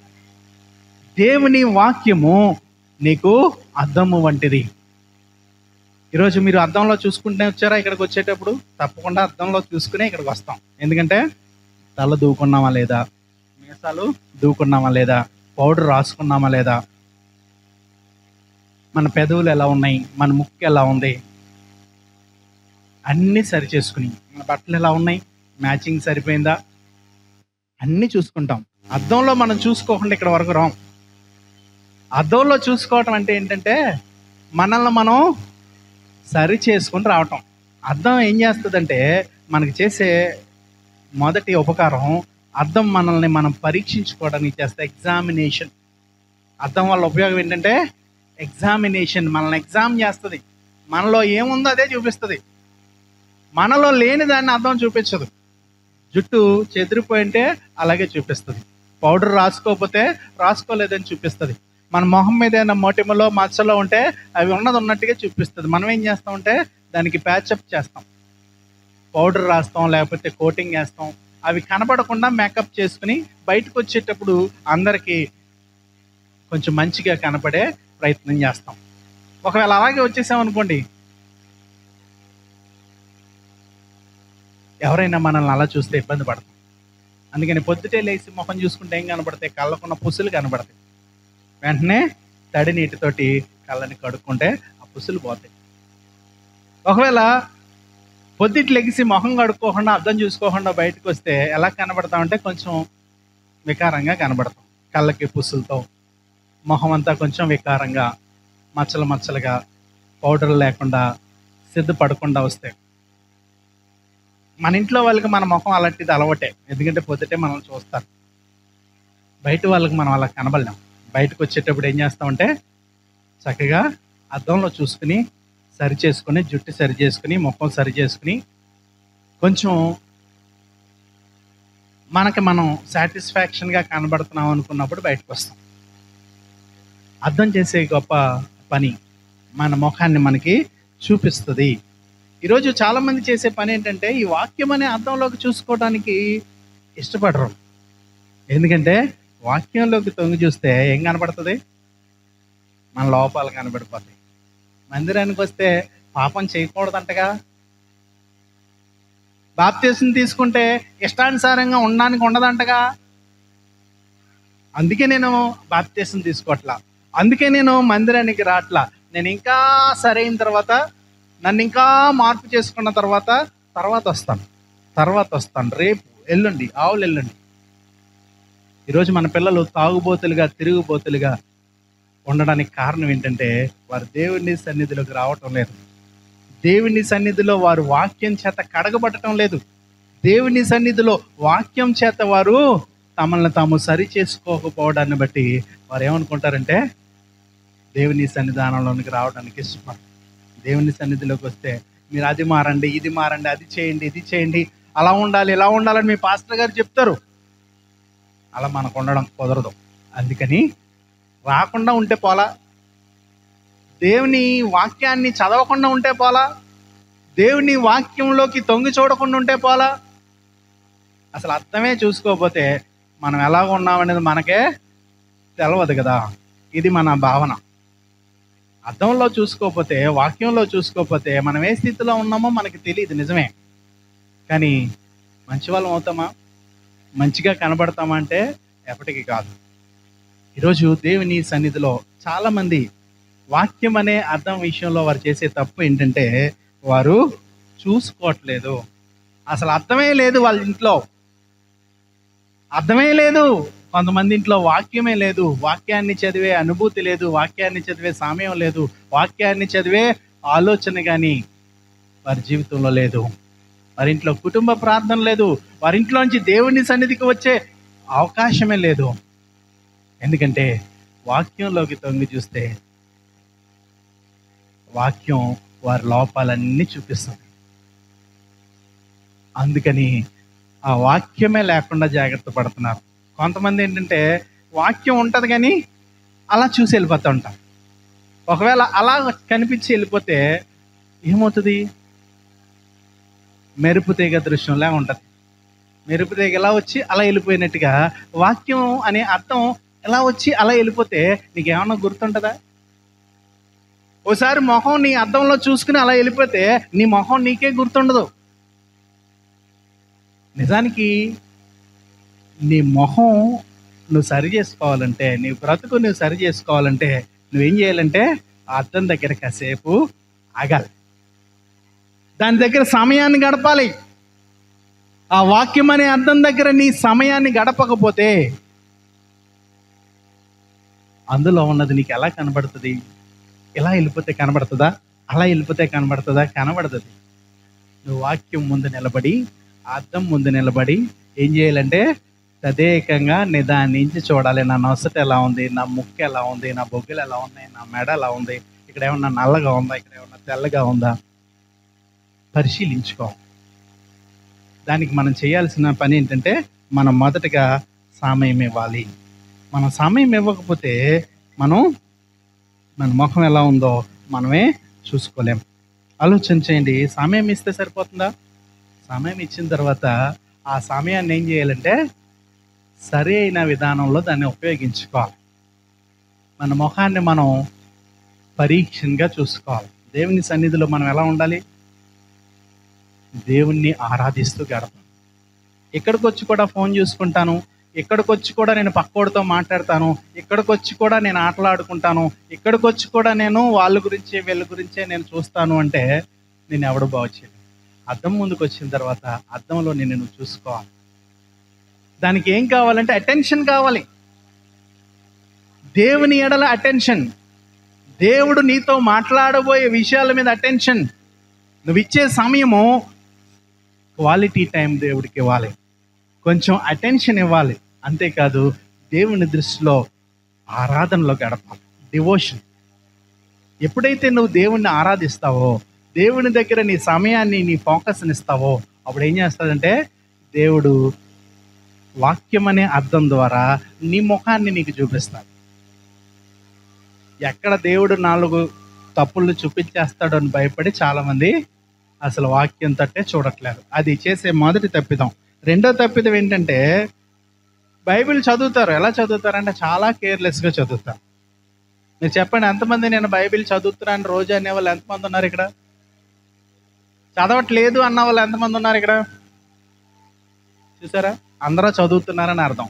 దేవుని వాక్యము నీకు అద్దము వంటిది. ఈరోజు మీరు అద్దంలో చూసుకుంటే వచ్చారా? ఇక్కడికి వచ్చేటప్పుడు తప్పకుండా అద్దంలో చూసుకునే ఇక్కడికి వస్తాం. ఎందుకంటే తల దూకున్నామా లేదా, మీసాలు దూకున్నామా లేదా, పౌడర్ రాసుకున్నామా లేదా, మన పెదవులు ఎలా ఉన్నాయి, మన ముక్కు ఎలా ఉంది, అన్నీ సరి చేసుకుని, మన బట్టలు ఎలా ఉన్నాయి, మ్యాచింగ్ సరిపోయిందా, అన్నీ చూసుకుంటాం. అద్దంలో మనం చూసుకోకుండా ఇక్కడ వరకు రాం. అద్దంలో చూసుకోవటం అంటే ఏంటంటే మనల్ని మనం సరి చేసుకుని రావటం. అద్దం ఏం చేస్తుందంటే మనకి చేసే మొదటి ఉపకారం, అద్దం మనల్ని మనం పరీక్షించుకోవడానికి చేస్తే ఎగ్జామినేషన్. అద్దం వల్ల ఉపయోగం ఏంటంటే ఎగ్జామినేషన్. మనల్ని ఎగ్జామ్ చేస్తుంది. మనలో ఏముందో అదే చూపిస్తుంది. మనలో లేని దాన్ని అద్దం చూపించదు. జుట్టు చెదిరిపోయింటే అలాగే చూపిస్తుంది. పౌడర్ రాసుకోకపోతే రాసుకోలేదని చూపిస్తుంది. మన మొహం మీద ఏదైనా మొటిమలో మచ్చలో ఉంటే అవి ఉన్నది ఉన్నట్టుగా చూపిస్తుంది. మనం ఏం చేస్తామంటే దానికి ప్యాచప్ చేస్తాం, పౌడర్ రాస్తాం, లేకపోతే కోటింగ్ వేస్తాం. అవి కనపడకుండా మేకప్ చేసుకుని బయటకు వచ్చేటప్పుడు అందరికీ కొంచెం మంచిగా కనపడే ప్రయత్నం చేస్తాం. ఒకవేళ అలాగే వచ్చేసామనుకోండి, ఎవరైనా మనల్ని అలా చూస్తే ఇబ్బంది పడతాం. అందుకని పొద్దుటే లేచి ముఖం చూసుకుంటే ఏం కనపడతాయి? కళ్ళకున్న పుసులు కనపడతాయి. వెంటనే తడి నీటితోటి కళ్ళని కడుక్కుంటే ఆ పుసులు పోతాయి. ఒకవేళ పొద్దుటి లెగిసి మొహం కడుక్కోకుండా అద్దం చూసుకోకుండా బయటకు వస్తే ఎలా కనబడతామంటే కొంచెం వికారంగా కనబడతాం. కళ్ళకి పుసులతో మొహం అంతా కొంచెం వికారంగా, మచ్చలు మచ్చలుగా, పౌడర్ లేకుండా, సిద్ధపడకుండా వస్తాయి. మన ఇంట్లో వాళ్ళకి మన ముఖం అలాంటిది అలవాటే. ఎందుకంటే పొద్దుటే మనల్ని చూస్తారు. బయట వాళ్ళకి మనం అలా కనబడలేం. బయటకు వచ్చేటప్పుడు ఏం చేస్తామంటే చక్కగా అద్దంలో చూసుకుని సరి చేసుకుని, జుట్టు సరి చేసుకుని, ముఖం సరి చేసుకుని, కొంచెం మనకి మనం సాటిస్ఫాక్షన్గా కనబడుతున్నాం అనుకున్నప్పుడు బయటకు వస్తాం. అద్దం చేసే గొప్ప పని మన ముఖాన్ని మనకి చూపిస్తుంది. ఈరోజు చాలామంది చేసే పని ఏంటంటే ఈ వాక్యం అనే అద్దంలోకి చూసుకోవడానికి ఇష్టపడరు. ఎందుకంటే వాక్యంలోకి తొంగి చూస్తే ఏం కనపడుతుంది? మన లోపాలు కనబడిపోతాయి. మందిరానికి వస్తే పాపం చేయకూడదంటగా, బాప్తీసం తీసుకుంటే ఇష్టానుసారంగా ఉండడానికి ఉండదంటగా, అందుకే నేను బాప్తీసం తీసుకోవట్లా, అందుకే నేను మందిరానికి రావట్లా, నేను ఇంకా సరైన తర్వాత, నన్ను ఇంకా మార్పు చేసుకున్న తర్వాత వస్తాను, రేపు ఎల్లుండి, ఆవులు ఎల్లుండి. ఈరోజు మన పిల్లలు తాగుబోతులుగా, తిరుగుబోతులుగా ఉండడానికి కారణం ఏంటంటే వారు దేవుని సన్నిధిలోకి రావటం లేదు. దేవుని సన్నిధిలో వారు వాక్యం చేత కడగబడటం లేదు. దేవుని సన్నిధిలో వాక్యం చేత వారు తమల్ని తాము సరి చేసుకోకపోవడాన్ని బట్టి వారు ఏమనుకుంటారంటే దేవుని సన్నిధానంలోనికి రావడానికి ఇష్టపడరు. దేవుని సన్నిధిలోకి వస్తే మీరు అది మారండి, ఇది మారండి, అది చేయండి, ఇది చేయండి, అలా ఉండాలి, ఇలా ఉండాలని మీ పాస్టర్ గారు చెప్తారు. అలా మనకు ఉండడం కుదరదు. అందుకని రాకుండా ఉంటే పోలా, దేవుని వాక్యాన్ని చదవకుండా ఉంటే పోలా, దేవుని వాక్యంలోకి తొంగి చూడకుండా ఉంటే పోలా. అసలు అర్థమే చూసుకోకపోతే మనం ఎలాగ ఉన్నామనేది మనకే తెలవదు కదా. ఇది మన భావన. అర్థంలో చూసుకోకపోతే, వాక్యంలో చూసుకోకపోతే మనం ఏ స్థితిలో ఉన్నామో మనకి తెలియదు. నిజమే. కానీ మంచి వాళ్ళం అవుతామా, మంచిగా కనబడతామా అంటే ఎప్పటికీ కాదు. ఈరోజు దేవుని సన్నిధిలో చాలామంది వాక్యం అనే అర్థం విషయంలో వారు చేసే తప్పు ఏంటంటే వారు చూసుకోవట్లేదు. అసలు అర్థమే లేదు వాళ్ళ ఇంట్లో, అర్థమే లేదు. కొంతమంది ఇంట్లో వాక్యమే లేదు, వాక్యాన్ని చదివే అనుభూతి లేదు, వాక్యాన్ని చదివే సమయం లేదు, వాక్యాన్ని చదివే ఆలోచన కానీ వారి జీవితంలో లేదు. వారింట్లో కుటుంబ ప్రార్థన లేదు, వారింట్లోంచి దేవుని సన్నిధికి వచ్చే అవకాశమే లేదు. ఎందుకంటే వాక్యంలోకి తొంగి చూస్తే వాక్యం వారి లోపాలన్నీ చూపిస్తుంది. అందుకని ఆ వాక్యమే లేకుండా జాగ్రత్త పడుతున్నారు. కొంతమంది ఏంటంటే వాక్యం ఉంటుంది కానీ అలా చూసి వెళ్ళిపోతూ ఉంటారు. ఒకవేళ అలా కనిపించి వెళ్ళిపోతే ఏమవుతుంది? మెరుపు తీగ దృశ్యంలా ఉంటుంది. మెరుపు తీగ ఎలా వచ్చి అలా వెళ్ళిపోయినట్టుగా వాక్యం అనే అర్థం ఎలా వచ్చి అలా వెళ్ళిపోతే నీకేమన్నా గుర్తుంటుందా? ఓసారి మొహం నీ అద్దంలో చూసుకుని అలా వెళ్ళిపోతే నీ మొహం నీకే గుర్తుండదు. నిజానికి నీ మొహం నువ్వు సరి చేసుకోవాలంటే, నీ బ్రతుకు నువ్వు సరి చేసుకోవాలంటే నువ్వేం చేయాలంటే ఆ అద్దం దగ్గర కాసేపు ఆగాలి, దాని దగ్గర సమయాన్ని గడపాలి. ఆ వాక్యం అనే అద్దం దగ్గర నీ సమయాన్ని గడపకపోతే అందులో ఉన్నది నీకు ఎలా కనబడుతుంది? ఇలా వెళ్ళిపోతే కనబడుతుందా? అలా వెళ్ళిపోతే కనబడుతుందా? కనబడుతుంది. నువ్వు వాక్యం ముందు నిలబడి, అద్దం ముందు నిలబడి ఏం చేయాలంటే తదేకంగా నిదానించి చూడాలి. నా నొసట ఎలా ఉంది, నా ముక్కు ఎలా ఉంది, నా బొగ్గులు ఎలా ఉన్నాయి, నా మెడ ఎలా ఉంది, ఇక్కడ ఏమన్నా నల్లగా ఉందా, ఇక్కడ ఏమన్నా తెల్లగా ఉందా, పరిశీలించుకో. దానికి మనం చేయాల్సిన పని ఏంటంటే మనం మొదటగా సమయం ఇవ్వాలి. మనం సమయం ఇవ్వకపోతే మన ముఖం ఎలా ఉందో మనమే చూసుకోలేం. ఆలోచన చేయండి. సమయం ఇస్తే సరిపోతుందా? సమయం ఇచ్చిన తర్వాత ఆ సమయాన్ని ఏం చేయాలంటే సరి అయిన విధానంలో దాన్ని ఉపయోగించుకోవాలి. మన ముఖాన్ని మనం పరీక్షగా చూసుకోవాలి. దేవుని సన్నిధిలో మనం ఎలా ఉండాలి? దేవుణ్ణి ఆరాధిస్తూ గడపాలి. ఇక్కడికి వచ్చి కూడా ఫోన్ చూసుకుంటాను, ఇక్కడికి వచ్చి కూడా నేను పక్కోడితో మాట్లాడతాను, ఇక్కడికి వచ్చి కూడా నేను ఆటలాడుకుంటాను, ఇక్కడికి వచ్చి కూడా నేను వాళ్ళ గురించే వీళ్ళ గురించే నేను చూస్తాను అంటే నేను ఎవడు బాగు చేయను. అద్దం ముందుకు వచ్చిన తర్వాత అద్దంలో నిన్ను నువ్వు చూసుకోవాలి. దానికి ఏం కావాలంటే అటెన్షన్ కావాలి. దేవుని ఎడల అటెన్షన్, దేవుడు నీతో మాట్లాడబోయే విషయాల మీద అటెన్షన్. నువ్వు ఇచ్చే సమయము క్వాలిటీ టైం దేవుడికి ఇవ్వాలి, కొంచెం అటెన్షన్ ఇవ్వాలి. అంతేకాదు దేవుని దృష్టిలో ఆరాధనలో గడపాలి, డివోషన్. ఎప్పుడైతే నువ్వు దేవుణ్ణి ఆరాధిస్తావో, దేవుని దగ్గర నీ సమయాన్ని, నీ ఫోకస్ని ఇస్తావో, అప్పుడు ఏం చేస్తాడంటే దేవుడు వాక్యం అనే అర్థం ద్వారా నీ ముఖాన్ని నీకు చూపిస్తాడు. ఎక్కడ దేవుడు 4 తప్పులు చూపించేస్తాడో అని భయపడి చాలామంది అసలు వాక్యం తట్టే చూడట్లేదు. అది చేసే మొదటి తప్పిదం. రెండో తప్పిదం ఏంటంటే బైబిల్ చదువుతారు. ఎలా చదువుతారంటే చాలా కేర్లెస్గా చదువుతారు. మీరు చెప్పండి, ఎంతమంది నేను బైబిల్ చదువుతున్నాను రోజు అనేవాళ్ళు ఎంతమంది ఉన్నారు ఇక్కడ? చదవట్లేదు అన్న వాళ్ళు ఎంతమంది ఉన్నారు ఇక్కడ? చూసారా, అందరూ చదువుతున్నారని అర్థం.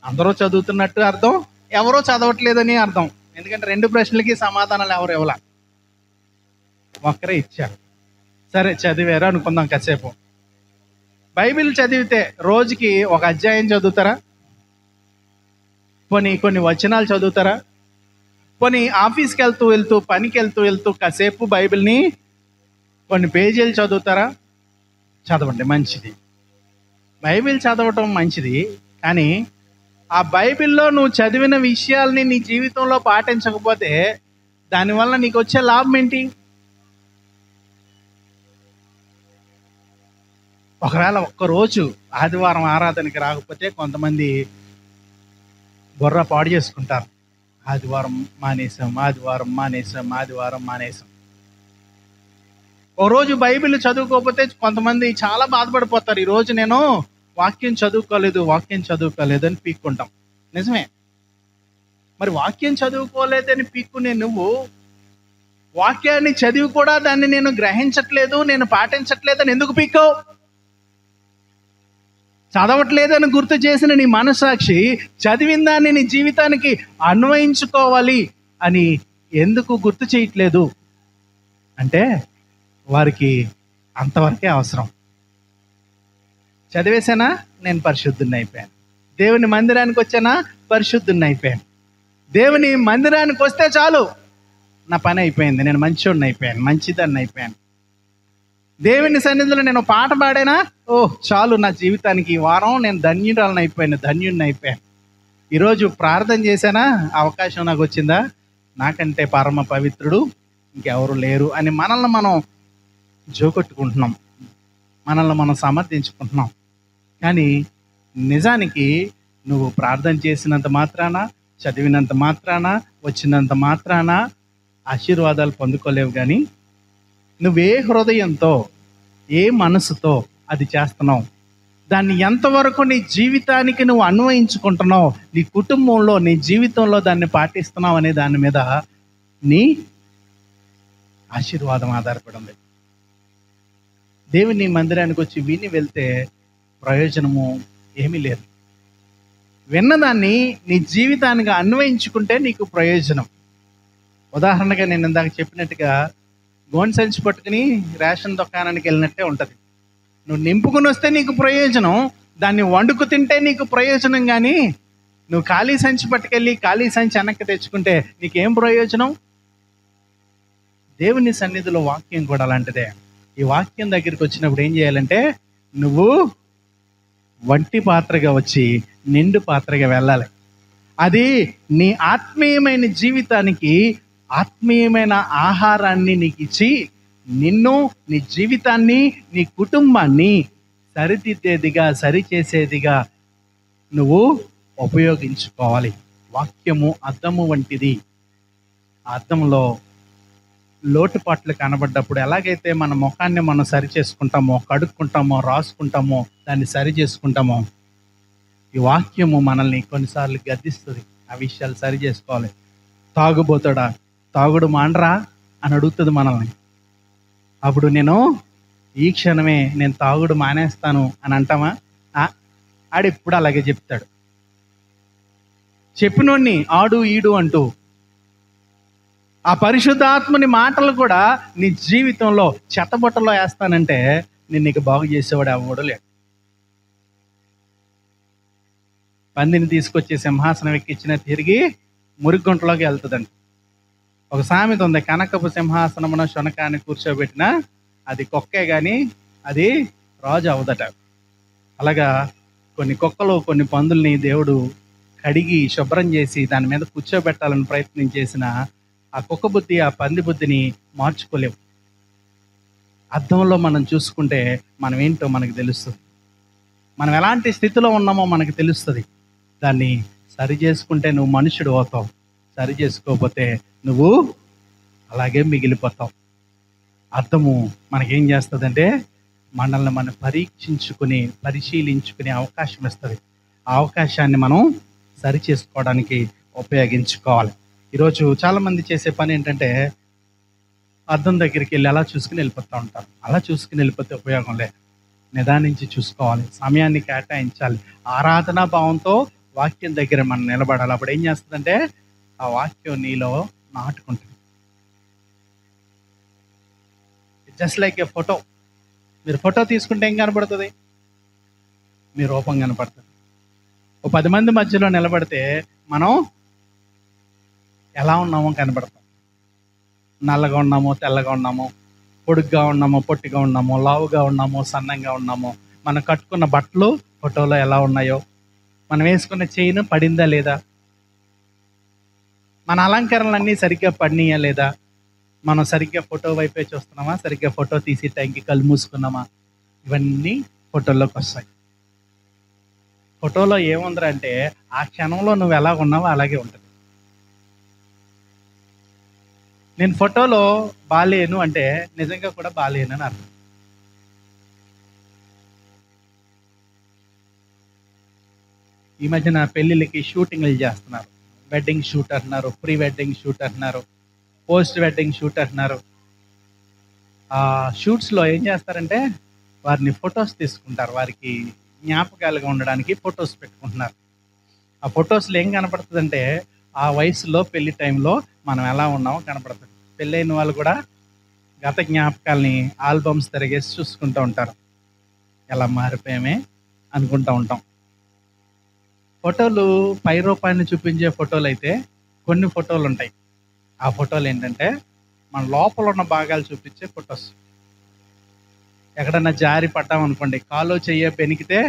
అందరూ చదువుతున్నట్టు అర్థం, ఎవరో చదవట్లేదని అర్థం. ఎందుకంటే 2 ప్రశ్నలకి సమాధానాలు ఎవరు ఇవ్వాల, ఒక్కరే ఇచ్చారు. సరే చదివారు అనుకుందాం కాసేపు. బైబిల్ చదివితే రోజుకి ఒక అధ్యాయం చదువుతారా? కొన్ని వచనాలు చదువుతారా? ఆఫీస్కి వెళ్తూ పనికి వెళ్తూ కాసేపు బైబిల్ని కొన్ని పేజీలు చదువుతారా? చదవండి, మంచిది. బైబిల్ చదవటం మంచిది. కానీ ఆ బైబిల్లో నువ్వు చదివిన విషయాల్ని నీ జీవితంలో పాటించకపోతే దానివల్ల నీకు వచ్చే లాభం ఏంటి? ఒకవేళ ఒక్కరోజు ఆదివారం ఆరాధనకి రాకపోతే కొంతమంది బుర్ర పాడు చేసుకుంటారు. ఆదివారం మానేసాం. ఓ రోజు బైబిల్ చదువుకోకపోతే కొంతమంది చాలా బాధపడిపోతారు. ఈరోజు నేను వాక్యం చదువుకోలేదు అని పీక్కుంటాం. నిజమే. మరి వాక్యం చదువుకోలేదని పీక్కునే నువ్వు వాక్యాన్ని చదివి కూడా దాన్ని నేను గ్రహించట్లేదు, నేను పాటించట్లేదని ఎందుకు పీక్కావు? చదవట్లేదని గుర్తు చేసిన నీ మనస్సాక్షి చదివిన దాన్ని నీ జీవితానికి అన్వయించుకోవాలి అని ఎందుకు గుర్తు చేయట్లేదు అంటే వారికి అంతవరకే అవసరం. చదివేశానా, నేను పరిశుద్ధుని అయిపోయాను. దేవుని మందిరానికి వచ్చానా, పరిశుద్ధుని అయిపోయాను. దేవుని మందిరానికి వస్తే చాలు, నా పని అయిపోయింది, నేను మంచివాడిని అయిపోయాను, మంచిదాన్ని అయిపోయాను. దేవుని సన్నిధిలో నేను పాట పాడానా, చాలు, నా జీవితానికి ఈ వారం నేను ధన్యుడిని అయిపోయాను. ఈరోజు ప్రార్థన చేశానా, అవకాశం నాకు వచ్చిందా, నాకంటే పరమ పవిత్రుడు ఇంకెవరు లేరు అని మనల్ని మనం జోకొట్టుకుంటున్నాం, మనల్ని మనం సమర్థించుకుంటున్నాం. కానీ నిజానికి నువ్వు ప్రార్థన చేసినంత మాత్రాన, చదివినంత మాత్రాన, వచ్చినంత మాత్రాన ఆశీర్వాదాలు పొందుకోలేవు. కానీ నువ్వే హృదయంతో ఏ మనసుతో అది చేస్తున్నావు, దాన్ని ఎంతవరకు నీ జీవితానికి నువ్వు అన్వయించుకుంటున్నావు, నీ కుటుంబంలో నీ జీవితంలో దాన్ని పాటిస్తున్నావు అనే దాని మీద నీ ఆశీర్వాదం ఆధారపడి ఉంది. దేవుని మందిరానికి వచ్చి విని వెళ్తే ప్రయోజనము ఏమీ లేదు. విన్నదాన్ని నీ జీవితానికి అన్వయించుకుంటే నీకు ప్రయోజనం. ఉదాహరణగా నేను ఇందాక చెప్పినట్టుగా గోన్ సంచి పట్టుకుని రేషన్ దుకాణానికి వెళ్ళినట్టే ఉంటుంది. నువ్వు నింపుకుని వస్తే నీకు ప్రయోజనం, దాన్ని వండుకు తింటే నీకు ప్రయోజనం. కానీ నువ్వు ఖాళీ సంచి పట్టుకెళ్ళి ఖాళీ సంచి వెనక్కి తెచ్చుకుంటే నీకేం ప్రయోజనం? దేవుని సన్నిధిలో వాక్యం కూడా అలాంటిదే. ఈ వాక్యం దగ్గరికి వచ్చినప్పుడు ఏం చేయాలంటే, నువ్వు వంటి పాత్రగా వచ్చి నిండు పాత్రగా వెళ్ళాలి. అది నీ ఆత్మీయమైన జీవితానికి ఆత్మీయమైన ఆహారాన్ని నీకు ఇచ్చి నిన్ను, నీ జీవితాన్ని, నీ కుటుంబాన్ని సరిదిద్దేదిగా, సరిచేసేదిగా నువ్వు ఉపయోగించుకోవాలి. వాక్యము అద్దము వంటిది. ఆ అద్దంలో లోటుపాట్లు కనబడ్డప్పుడు ఎలాగైతే మన ముఖాన్ని మనం సరి చేసుకుంటామో, కడుక్కుంటామో, రాసుకుంటామో, దాన్ని సరి చేసుకుంటామో, ఈ వాక్యము మనల్ని కొన్నిసార్లు గద్దిస్తుంది. ఆ విషయాలు సరి చేసుకోవాలి. తాగుబోతాడా, తాగుడు మాండ్రా అని అడుగుతుంది మనల్ని. అప్పుడు ఈ క్షణమే నేను తాగుడు మానేస్తాను అని అంటామా? ఆడు ఇప్పుడు అలాగే చెప్తాడు. చెప్పినోడిని ఆడు ఈడు అంటూ ఆ పరిశుద్ధాత్మని మాటలు కూడా నీ జీవితంలో చెత్తబుట్టలో వేస్తానంటే నేను నీకు బాగు చేసేవాడు ఎవడు లేడు. పందిని తీసుకొచ్చి సింహాసనం ఎక్కించిన తిరిగి మురిగుంటలోకి వెళ్తుందండి. ఒక సామెత ఉంది, కనకపు సింహాసనమున శునకాన్ని కూర్చోబెట్టినా అది కుక్కే కానీ అది రాజు అవదట. అలాగా కొన్ని కుక్కలు, కొన్ని పందుల్ని దేవుడు కడిగి శుభ్రం చేసి దాని మీద కూర్చోబెట్టాలని ప్రయత్నం చేసిన ఆ కుక్క బుద్ధి, ఆ పంది బుద్ధిని మార్చుకోలేవు. అద్దంలో మనం చూసుకుంటే మనం ఏంటో మనకు తెలుస్తుంది. మనం ఎలాంటి స్థితిలో ఉన్నామో మనకు తెలుస్తుంది. దాన్ని సరి చేసుకుంటే నువ్వు మనుషుడు అవుతావు, సరి చేసుకోకపోతే నువ్వు అలాగే మిగిలిపోతావు. అద్దము మనకేం చేస్తుందంటే మనల్ని మనం పరీక్షించుకుని, పరిశీలించుకునే అవకాశం ఇస్తుంది. ఆ అవకాశాన్ని మనం సరి చేసుకోవడానికి ఉపయోగించుకోవాలి. ఈరోజు చాలామంది చేసే పని ఏంటంటే అద్దం దగ్గరికి వెళ్ళి అలా చూసుకుని వెళ్ళిపోతూ ఉంటారు. అలా చూసుకుని వెళ్ళిపోతే ఉపయోగం లేదు. నిదానించి చూసుకోవాలి, సమయాన్ని కేటాయించాలి. ఆరాధనా భావంతో వాక్యం దగ్గర మనం నిలబడాలి. అప్పుడు ఏం చేస్తుందంటే ఆ వాక్యం నీలో నాటుకుంటుంది. Just like a photo. మీరు ఫోటో తీసుకుంటే ఏం కనబడుతుంది? మీ రూపం కనపడుతుంది. ఓ 10 మంది మధ్యలో నిలబడితే మనం ఎలా ఉన్నామో కనబడతాం. నల్లగా ఉన్నామో, తెల్లగా ఉన్నామో, పొడుగ్గా ఉన్నామో, పొట్టిగా ఉన్నామో, లావుగా ఉన్నామో, సన్నంగా ఉన్నామో, మనం కట్టుకున్న బట్టలు ఫోటోలో ఎలా ఉన్నాయో, మనం వేసుకున్న చైన్ పడిందా లేదా, మన అలంకరణలన్నీ సరిగ్గా పడినాయా లేదా, మనం సరిగ్గా ఫోటో వైపే చూస్తున్నామా, సరిగ్గా ఫోటో తీసి టైంకి కళ్ళు మూసుకున్నామా, ఇవన్నీ ఫోటోలోకి వస్తాయి. ఫోటోలో ఏముందిరా అంటే ఆ క్షణంలో నువ్వు ఎలా ఉన్నావో అలాగే ఉంటుంది. నేను ఫోటోలో బాలేను అంటే నిజంగా కూడా బాలేను అని అర్థం. ఈ మధ్యన పెళ్ళిళ్ళకి షూటింగ్లు చేస్తున్నారు. వెడ్డింగ్ షూట్ అంటున్నారు, ప్రీ వెడ్డింగ్ షూట్ అంటున్నారు, పోస్ట్ వెడ్డింగ్ షూట్ అంటున్నారు. ఆ షూట్స్లో ఏం చేస్తారంటే వారిని ఫొటోస్ తీసుకుంటారు. వారికి జ్ఞాపకాలుగా ఉండడానికి ఫొటోస్ పెట్టుకుంటున్నారు. ఆ ఫొటోస్లో ఏం కనపడుతుందంటే ఆ వయసులో పెళ్లి టైంలో మనం ఎలా ఉన్నామో కనపడుతుంది. పెళ్ళైన వాళ్ళు కూడా గత జ్ఞాపకాలని ఆల్బమ్స్ తిరిగేసి చూసుకుంటూ ఉంటారు. ఎలా మారిపోయామే అనుకుంటూ ఉంటాం. ఫోటోలు పై రూపాన్ని చూపించే ఫోటోలు అయితే కొన్ని ఫోటోలు ఉంటాయి. ఆ ఫోటోలు ఏంటంటే మన లోపల ఉన్న భాగాలు చూపించే ఫొటోస్. ఎక్కడన్నా జారి పడ్డామనుకోండి, కాలో చెయ్య పెనికితే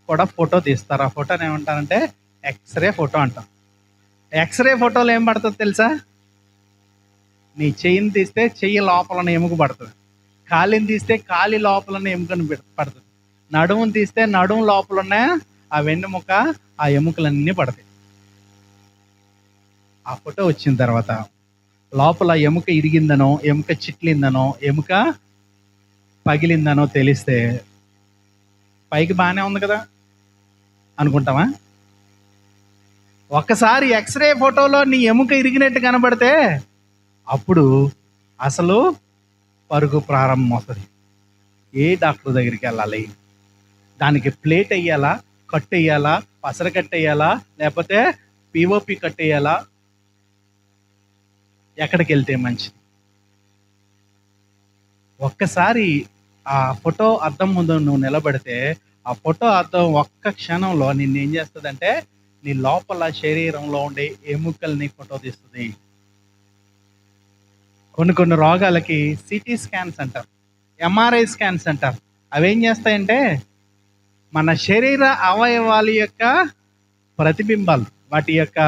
కూడా ఫోటో తీస్తారు. ఆ ఫోటోని ఏమంటారంటే ఎక్స్రే ఫోటో అంటాం. ఎక్స్రే ఫోటోలు ఏం పడుతుంది తెలుసా? నీ చెయ్యిని తీస్తే చెయ్యి లోపలన్న ఎముక పడుతుంది, కాలిని తీస్తే కాలి లోపలన్న ఎముకను పడుతుంది, నడుముని తీస్తే నడుము లోపల ఉన్న ఆ వెన్నెముక, ఆ ఎముకలన్నీ పడతాయి. ఆ ఫోటో వచ్చిన తర్వాత లోపల ఎముక ఇరిగిందనో, ఎముక చిట్లిందనో, ఎముక పగిలిందనో తెలిస్తే పైకి బాగానే ఉంది కదా అనుకుంటామా? ఒక్కసారి ఎక్స్రే ఫోటోలో నీ ఎముక ఇరిగినట్టు కనబడితే అప్పుడు అసలు పరుగు ప్రారంభం అవుతుంది. ఏ డాక్టర్ దగ్గరికి వెళ్ళాలి? దానికి ప్లేట్ వేయాలా, కట్ వేయాలా, పసర కట్ వేయాలా, లేకపోతే పిఓపి కట్ వేయాలా? ఎక్కడికి వెళ్తే మంచిది? ఒక్కసారి ఆ ఫోటో అద్దం ముందు నువ్వు నిలబడితే ఆ ఫోటో అద్దం ఒక్క క్షణంలో నిన్ను ఏం చేస్తుందంటే నీ లోపల శరీరంలో ఉండే ఎముకల్ని ఫోటో తీస్తుంది. కొన్ని రోగాలకి సిటీ స్కాన్స్ అంటారు, ఎంఆర్ఐ స్కాన్స్ అంటారు. అవి ఏం చేస్తాయంటే మన శరీర అవయవాల యొక్క ప్రతిబింబాలు, వాటి యొక్క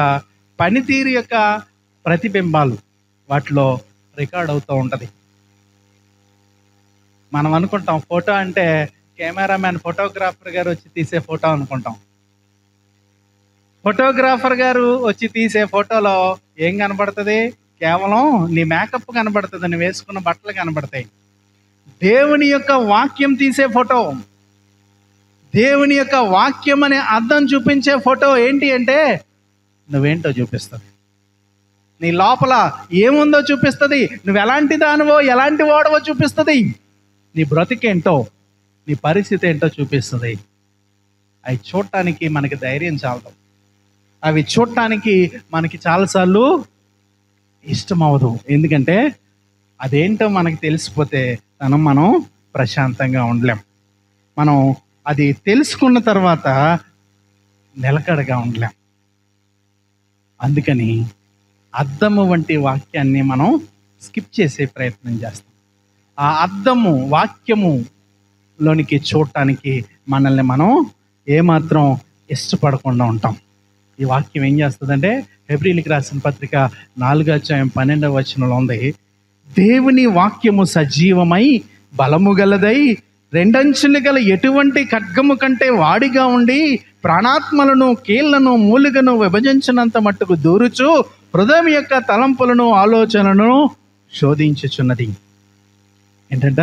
పనితీరు యొక్క ప్రతిబింబాలు వాటిలో రికార్డ్ అవుతూ ఉంటుంది. మనం అనుకుంటాం ఫోటో అంటే కెమెరామ్యాన్, ఫోటోగ్రాఫర్ గారు వచ్చి తీసే ఫోటో అనుకుంటాం. ఫోటోగ్రాఫర్ గారు వచ్చి తీసే ఫోటోలో ఏం కనబడుతుంది? కేవలం నీ మేకప్ కనబడుతుంది, నువ్వు వేసుకున్న బట్టలు కనబడతాయి. దేవుని యొక్క వాక్యం తీసే ఫోటో, దేవుని యొక్క వాక్యం అనే అద్దం చూపించే ఫోటో ఏంటి అంటే నువ్వేంటో చూపిస్తుంది. నీ లోపల ఏముందో చూపిస్తుంది. నువ్వు ఎలాంటి దానివో ఎలాంటి వాడవో చూపిస్తుంది. నీ బ్రతికేంటో, నీ పరిస్థితి ఏంటో చూపిస్తుంది. అవి చూడటానికి మనకి ధైర్యం చాలదు, అవి చూడటానికి మనకి చాలాసార్లు ఇష్టం అవ్వదు. ఎందుకంటే అదేంటో మనకి తెలిసిపోతే మనం ప్రశాంతంగా ఉండలేం. మనం అది తెలుసుకున్న తర్వాత నిలకడగా ఉండలేం. అందుకని అద్దము వంటి వాక్యాన్ని మనం స్కిప్ చేసే ప్రయత్నం చేస్తాం. ఆ అద్దము వాక్యములోనికి చూడటానికి మనల్ని మనం ఏమాత్రం ఇష్టపడకుండా ఉంటాం. ఈ వాక్యం ఏం చేస్తుందంటే హెబ్రీయులకు రాసిన పత్రిక 4:12 ఉంది. దేవుని వాక్యము సజీవమై బలము గలదై రెండంచులు గల ఎటువంటి ఖడ్గము కంటే వాడిగా ఉండి ప్రాణాత్మలను, కీళ్లను, మూలుగను విభజించినంత మట్టుకు దూరుచు హృదయం యొక్క తలంపులను, ఆలోచనలను శోధించుచున్నది. ఏంటంట?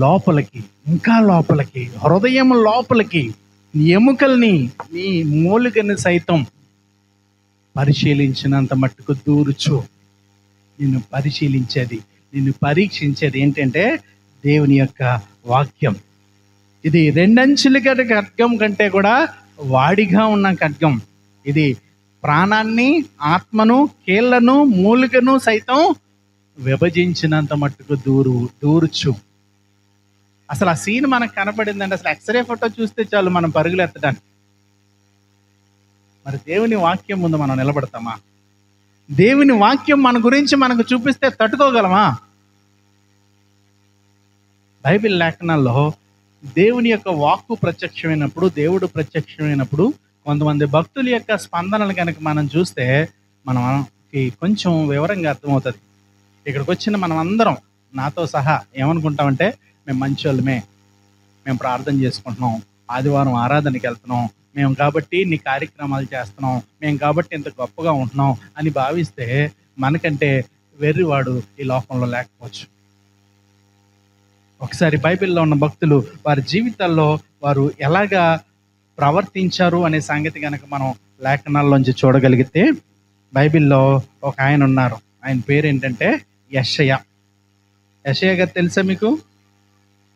లోపలికి, ఇంకా లోపలికి, హృదయం లోపలికి, ఎముకల్ని, నీ మూలికని సైతం పరిశీలించినంత మట్టుకు దూరుచు. నిన్ను పరిశీలించేది, నిన్ను పరీక్షించేది ఏంటంటే దేవుని యొక్క వాక్యం. ఇది రెండంచుల ఖడ్గం కంటే కూడా వాడిగా ఉన్న ఖడ్గం. ఇది ప్రాణాన్ని, ఆత్మను, కీళ్లను, మూలికను సైతం విభజించినంత మట్టుకు దూరుచు. అసలు ఆ సీన్ మనకు కనపడిందంటే అసలు ఎక్స్రే ఫోటో చూస్తే చాలు మనం పరుగులు ఎత్తడానికి. మరి దేవుని వాక్యం ముందు మనం నిలబడతామా? దేవుని వాక్యం మన గురించి మనకు చూపిస్తే తట్టుకోగలమా? బైబిల్ లేఖనాల్లో దేవుని యొక్క వాక్కు ప్రత్యక్షమైనప్పుడు, దేవుడు ప్రత్యక్షమైనప్పుడు కొంతమంది భక్తుల యొక్క స్పందనలు కనుక మనం చూస్తే మనకి కొంచెం వివరంగా అర్థమవుతుంది. ఇక్కడికి వచ్చిన మనం అందరం, నాతో సహా, ఏమనుకుంటామంటే మేము మంచోళ్ళమే, మేము ప్రార్థన చేసుకుంటున్నాం, ఆదివారం ఆరాధనకి వెళ్తున్నాం, మేము కాబట్టి నీ కార్యక్రమాలు చేస్తున్నాం, మేము కాబట్టి ఇంత గొప్పగా ఉంటున్నాం అని భావిస్తే మనకంటే వెర్రివాడు ఈ లోకంలో లేకపోవచ్చు. ఒకసారి బైబిల్లో ఉన్న భక్తులు వారి జీవితాల్లో వారు ఎలాగా ప్రవర్తించారు అనే సంగతి కనుక మనం లేఖనాల్లోంచి చూడగలిగితే, బైబిల్లో ఒక ఆయన ఉన్నారు. ఆయన పేరు ఏంటంటే యెషయా. యెషయా గారు తెలుసా మీకు?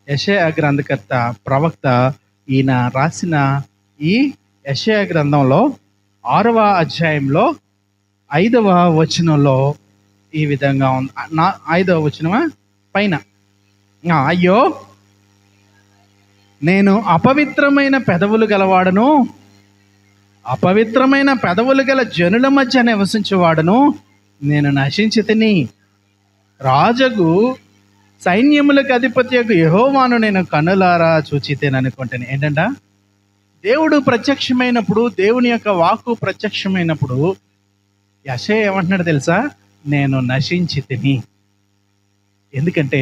యెషయా గ్రంథకర్త, ప్రవక్త. ఈయన రాసిన ఈ యెషయా గ్రంథంలో 6వ అధ్యాయంలో 5వ వచనంలో ఈ విధంగా ఉంది. 5వ వచనమా పైన, అయ్యో నేను అపవిత్రమైన పెదవులు గలవాడను, అపవిత్రమైన పెదవులు గల జనుల మధ్య నివసించేవాడను, నేను నశించి తిని రాజగు సైన్యములకు అధిపత్యకు యెహోవాను నేను కన్నులారా చూచితేననుకుంటాను. ఏంటంట? దేవుడు ప్రత్యక్షమైనప్పుడు, దేవుని యొక్క వాక్కు ప్రత్యక్షమైనప్పుడు యెషయా ఏమంటున్నాడు తెలుసా? నేను నశించి తిని. ఎందుకంటే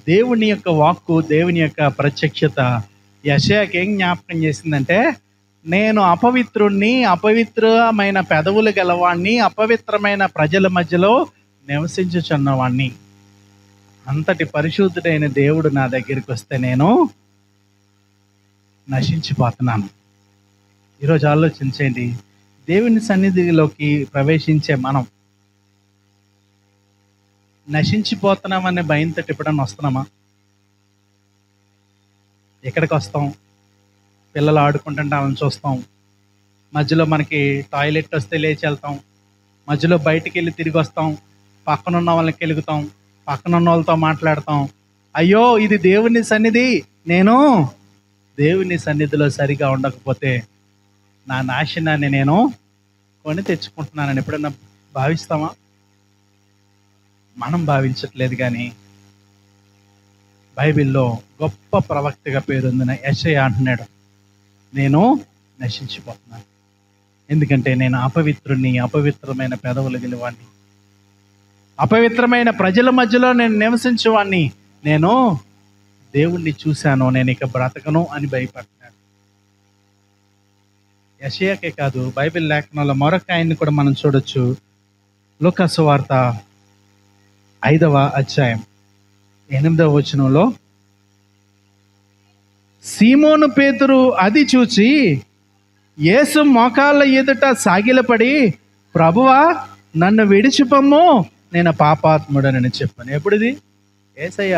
దేవుని యొక్క వాక్కు, దేవుని యొక్క ప్రత్యక్షత యెషయాకి ఏం జ్ఞాపకం చేసిందంటే, నేను అపవిత్రుణ్ణి, అపవిత్రమైన పెదవులు గలవాణ్ణి, అపవిత్రమైన ప్రజల మధ్యలో నివసించుచున్నవాణ్ణి. అంతటి పరిశుద్ధుడైన దేవుడు నా దగ్గరికి వస్తే నేను నశించిపోతున్నాను. ఈరోజు ఆలోచించండి, దేవుని సన్నిధిలోకి ప్రవేశించే మనం నశించిపోతున్నామనే భయంతో ఎప్పుడన్నా వస్తున్నామా? ఎక్కడికి వస్తాం? పిల్లలు ఆడుకుంటుంటే వాళ్ళని చూస్తాం, మధ్యలో మనకి టాయిలెట్ వస్తే లేచి వెళ్తాం, మధ్యలో బయటికి వెళ్ళి తిరిగి వస్తాం, పక్కన ఉన్న వాళ్ళకి కెలుగుతాం, పక్కన ఉన్న వాళ్ళతో మాట్లాడతాం. అయ్యో ఇది దేవుని సన్నిధి, నేను దేవుని సన్నిధిలో సరిగా ఉండకపోతే నా నాశనాన్ని నేను కొని తెచ్చుకుంటున్నానని ఎప్పుడన్నా భావిస్తామా? మనం భావించట్లేదు. కానీ బైబిల్లో గొప్ప ప్రవక్తగా పేరొందిన యెషయా అంటున్నాడు, నేను నశించిపోతున్నాను, ఎందుకంటే నేను అపవిత్రుని, అపవిత్రమైన పెదవులు గెలివాడిని, అపవిత్రమైన ప్రజల మధ్యలో నేను నివసించేవాడిని, నేను దేవుణ్ణి చూశాను, నేను ఇక బ్రతకను అని భయపడుతున్నాడు. యెషయాకే కాదు, బైబిల్ లేఖనంలో మరొక ఆయన్ని కూడా మనం చూడొచ్చు. లూకా సువార్త 5వ అధ్యాయం 8వ వచనంలో, సీమోను పేతురు అది చూచి యేసు మోకాళ్ళ ఎదుట సాగిలపడి, ప్రభువా నన్ను విడిచిపొమ్ము, నేను పాపాత్ముడనని చెప్పాను. ఎప్పుడుది? యేసయ్య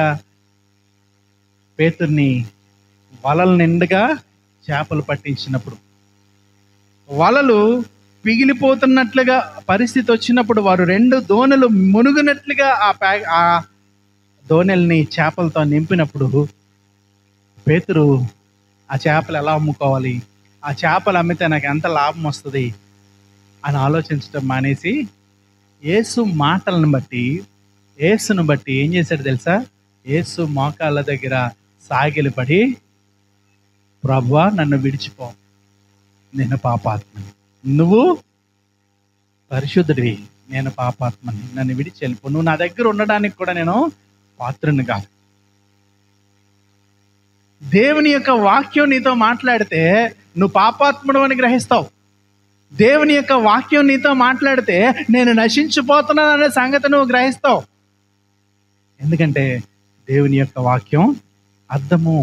పేతుర్ని వలల నిండుగా చేపలు పట్టించినప్పుడు, వలలు పిగిలిపోతున్నట్లుగా పరిస్థితి వచ్చినప్పుడు, వారు 2 దోణులు మునుగునట్లుగా ఆ దోణెల్ని చేపలతో నింపినప్పుడు, పేతురు ఆ చేపలు ఎలా అమ్ముకోవాలి, ఆ చేపలు అమ్మితే నాకు ఎంత లాభం వస్తుంది అని ఆలోచించడం మానేసి యేసు మాటలను బట్టి, యేసును బట్టి ఏం చేశాడు తెలుసా? యేసు మోకాళ్ళ దగ్గర సాగిలపడి, ప్రభువా నన్ను విడిచిపో, నేను పాపాత్మని, నువ్వు పరిశుద్ధుడివి, నేను పాపాత్మని, నన్ను విడిచి వెళ్ళిపో, నువ్వు నా దగ్గర ఉండడానికి కూడా నేను పాత్రుని కాదు. దేవుని యొక్క వాక్యం నీతో మాట్లాడితే నువ్వు పాపాత్ముడు అని గ్రహిస్తావు. దేవుని యొక్క వాక్యం నీతో మాట్లాడితే నేను నశించిపోతున్నాను అనే సంగతి నువ్వు గ్రహిస్తావు. ఎందుకంటే దేవుని యొక్క వాక్యం అర్థము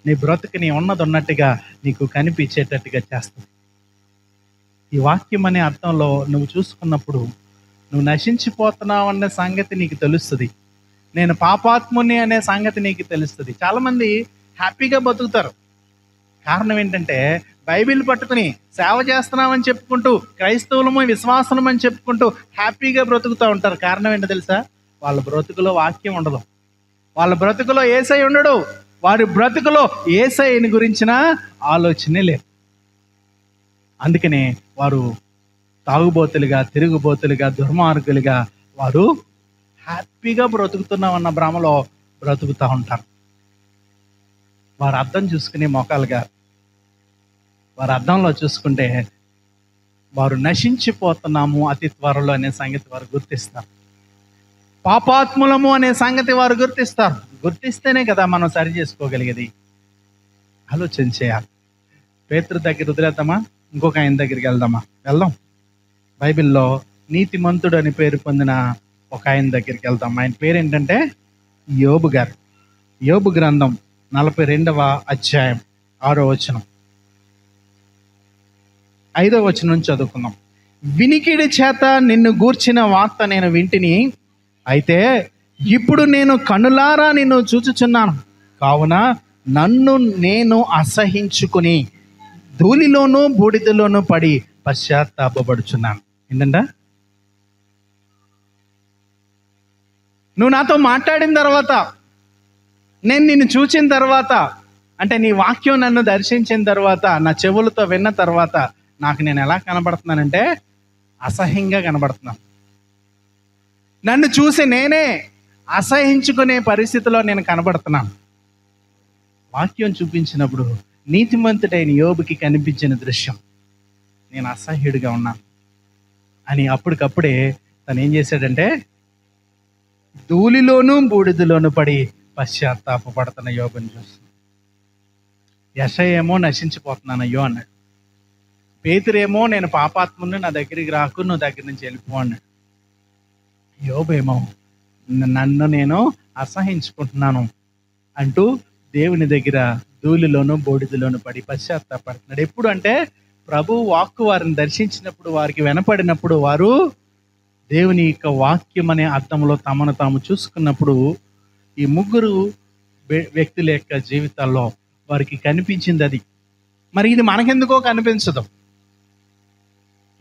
నీ బ్రతుకుని ఉన్నది ఉన్నట్టుగా నీకు కనిపించేటట్టుగా చేస్తుంది. ఈ వాక్యం అనే అర్థంలో నువ్వు చూసుకున్నప్పుడు నువ్వు నశించిపోతున్నావు అనే సంగతి నీకు తెలుస్తుంది, నేను పాపాత్ముని అనే సంగతి నీకు తెలుస్తుంది. చాలామంది హ్యాపీగా బతుకుతారు. కారణం ఏంటంటే బైబిల్ పట్టుకుని సేవ చేస్తున్నామని చెప్పుకుంటూ, క్రైస్తవులము విశ్వాసము అని చెప్పుకుంటూ హ్యాపీగా బ్రతుకుతూ ఉంటారు. కారణం ఏంటో తెలుసా? వాళ్ళ బ్రతుకులో వాక్యం ఉండదు, వాళ్ళ బ్రతుకులో యేసయ్య ఉండడు, వారి బ్రతుకులో యేసయ్యని గురించిన ఆలోచనే లేదు. అందుకనే వారు తాగుబోతులుగా, తిరుగుబోతులుగా, దుర్మార్గులుగా వారు హ్యాపీగా బ్రతుకుతున్నామన్న భ్రమలో బ్రతుకుతూ ఉంటారు. వారు అర్థం చూసుకునే మోకాలుగా, వారు అర్థంలో చూసుకుంటే వారు నశించిపోతున్నాము అతి త్వరలో అనే సంగతి వారు గుర్తిస్తారు. పాపాత్ములము అనే సంగతి వారు గుర్తిస్తారు. గుర్తిస్తేనే కదా మనం సరి చేసుకోగలిగేది. ఆలోచన చేయాలి. పేతురు దగ్గర వదిలేద్దామా? ఇంకొక ఆయన దగ్గరికి వెళ్దాం. బైబిల్లో నీతిమంతుడు అని పేరు పొందిన ఒక ఆయన దగ్గరికి వెళ్దాం. ఆయన పేరు ఏంటంటే యోబు గారు. యోబు గ్రంథం 42వ అధ్యాయం 6వ వచనం, 5వ వచనం నుంచి చదువుకుందాం. వినికిడి చేత నిన్ను గూర్చిన వార్త నేను వింటిని, అయితే ఇప్పుడు నేను కనులారా నిన్ను చూచుచున్నాను, కావున నన్ను నేను అసహించుకుని ధూళిలోనూ బూడిదలోనూ పడి పశ్చాత్తాపపడుచున్నాను. ఏంటంటే నువ్వు నాతో మాట్లాడిన తర్వాత, నేను నిన్ను చూచిన తర్వాత, అంటే నీ వాక్యం నన్ను దర్శించిన తర్వాత, నా చెవులతో విన్న తర్వాత నాకు నేను ఎలా కనబడుతున్నానంటే అసహ్యంగా కనబడుతున్నాను. నన్ను చూసి నేనే అసహించుకునే పరిస్థితిలో నేను కనబడుతున్నాను. వాక్యం చూపించినప్పుడు నీతిమంతుడైన యోబుకి కనిపించిన దృశ్యం, నేను అసహ్యుడిగా ఉన్నాను అని అప్పటికప్పుడే తను ఏం చేశాడంటే ధూళిలోనూ బూడిదలోనూ పడి పశ్చాత్తాపడుతున్న యోబుని చూస్తున్నాడు. యెషయా ఏమో నశించిపోతున్నాను అయ్యో అన్నాడు. పేతురేమో నేను పాపాత్ముని, నా దగ్గరికి రాకు, నువ్వు దగ్గర నుంచి వెళ్ళిపో అన్నాడు. యోబు ఏమో నన్ను నేను అసహించుకుంటున్నాను అంటూ దేవుని దగ్గర ధూళిలోను బూడిదలోను పడి పశ్చాత్తాపడుతున్నాడు. ఎప్పుడు అంటే ప్రభు వాక్కు వారిని దర్శించినప్పుడు, వారికి వినపడినప్పుడు, వారు దేవుని యొక్క వాక్యం అనే అర్థంలో తమను తాము చూసుకున్నప్పుడు ఈ ముగ్గురు వ్యక్తుల యొక్క జీవితాల్లో వారికి కనిపించింది అది. మరి ఇది మనకెందుకో కనిపించదు.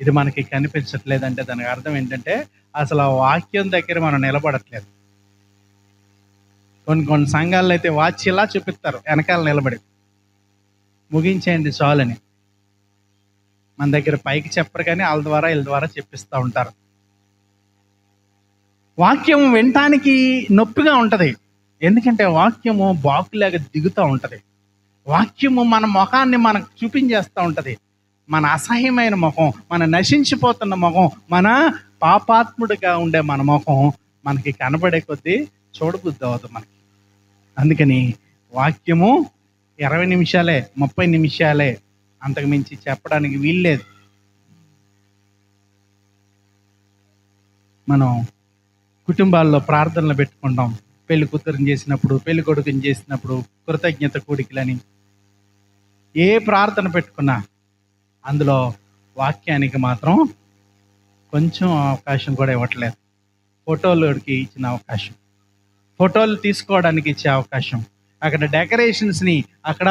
ఇది మనకి కనిపించట్లేదంటే దానికి అర్థం ఏంటంటే అసలు ఆ వాక్యం దగ్గర మనం నిలబడట్లేదు. కొన్ని సంఘాల్లో అయితే వాచ్ ఇలా చూపిస్తారు వెనకాల నిలబడి, ముగించేయండి చాలని. మన దగ్గర పైకి చెప్పరు కానీ వీళ్ళ ద్వారా చెప్పిస్తూ ఉంటారు. వాక్యం వినటానికి నొప్పిగా ఉంటుంది, ఎందుకంటే వాక్యము బాకులాగా దిగుతూ ఉంటుంది. వాక్యము మన ముఖాన్ని మనకు చూపించేస్తూ ఉంటుంది. మన అసహ్యమైన ముఖం, మన నశించిపోతున్న ముఖం, మన పాపాత్ముడిగా ఉండే మన ముఖం మనకి కనబడే కొద్దీ చూడబుద్ధి అవుతుంది మనకి. అందుకని వాక్యము 20 నిమిషాలే 30 నిమిషాలే, అంతకు మించి చెప్పడానికి వీల్లేదు. మనం కుటుంబాల్లో ప్రార్థనలు పెట్టుకుంటాం. పెళ్లి కూతురుని చేసినప్పుడు, పెళ్లి కొడుకుని చేసినప్పుడు, కృతజ్ఞత కూడికలని ఏ ప్రార్థన పెట్టుకున్నా అందులో వాక్యానికి మాత్రం కొంచెం అవకాశం కూడా ఇవ్వట్లేదు. ఫోటోలకి ఇచ్చిన అవకాశం, ఫోటోలు తీసుకోవడానికి ఇచ్చే అవకాశం, అక్కడ డెకరేషన్స్ని, అక్కడ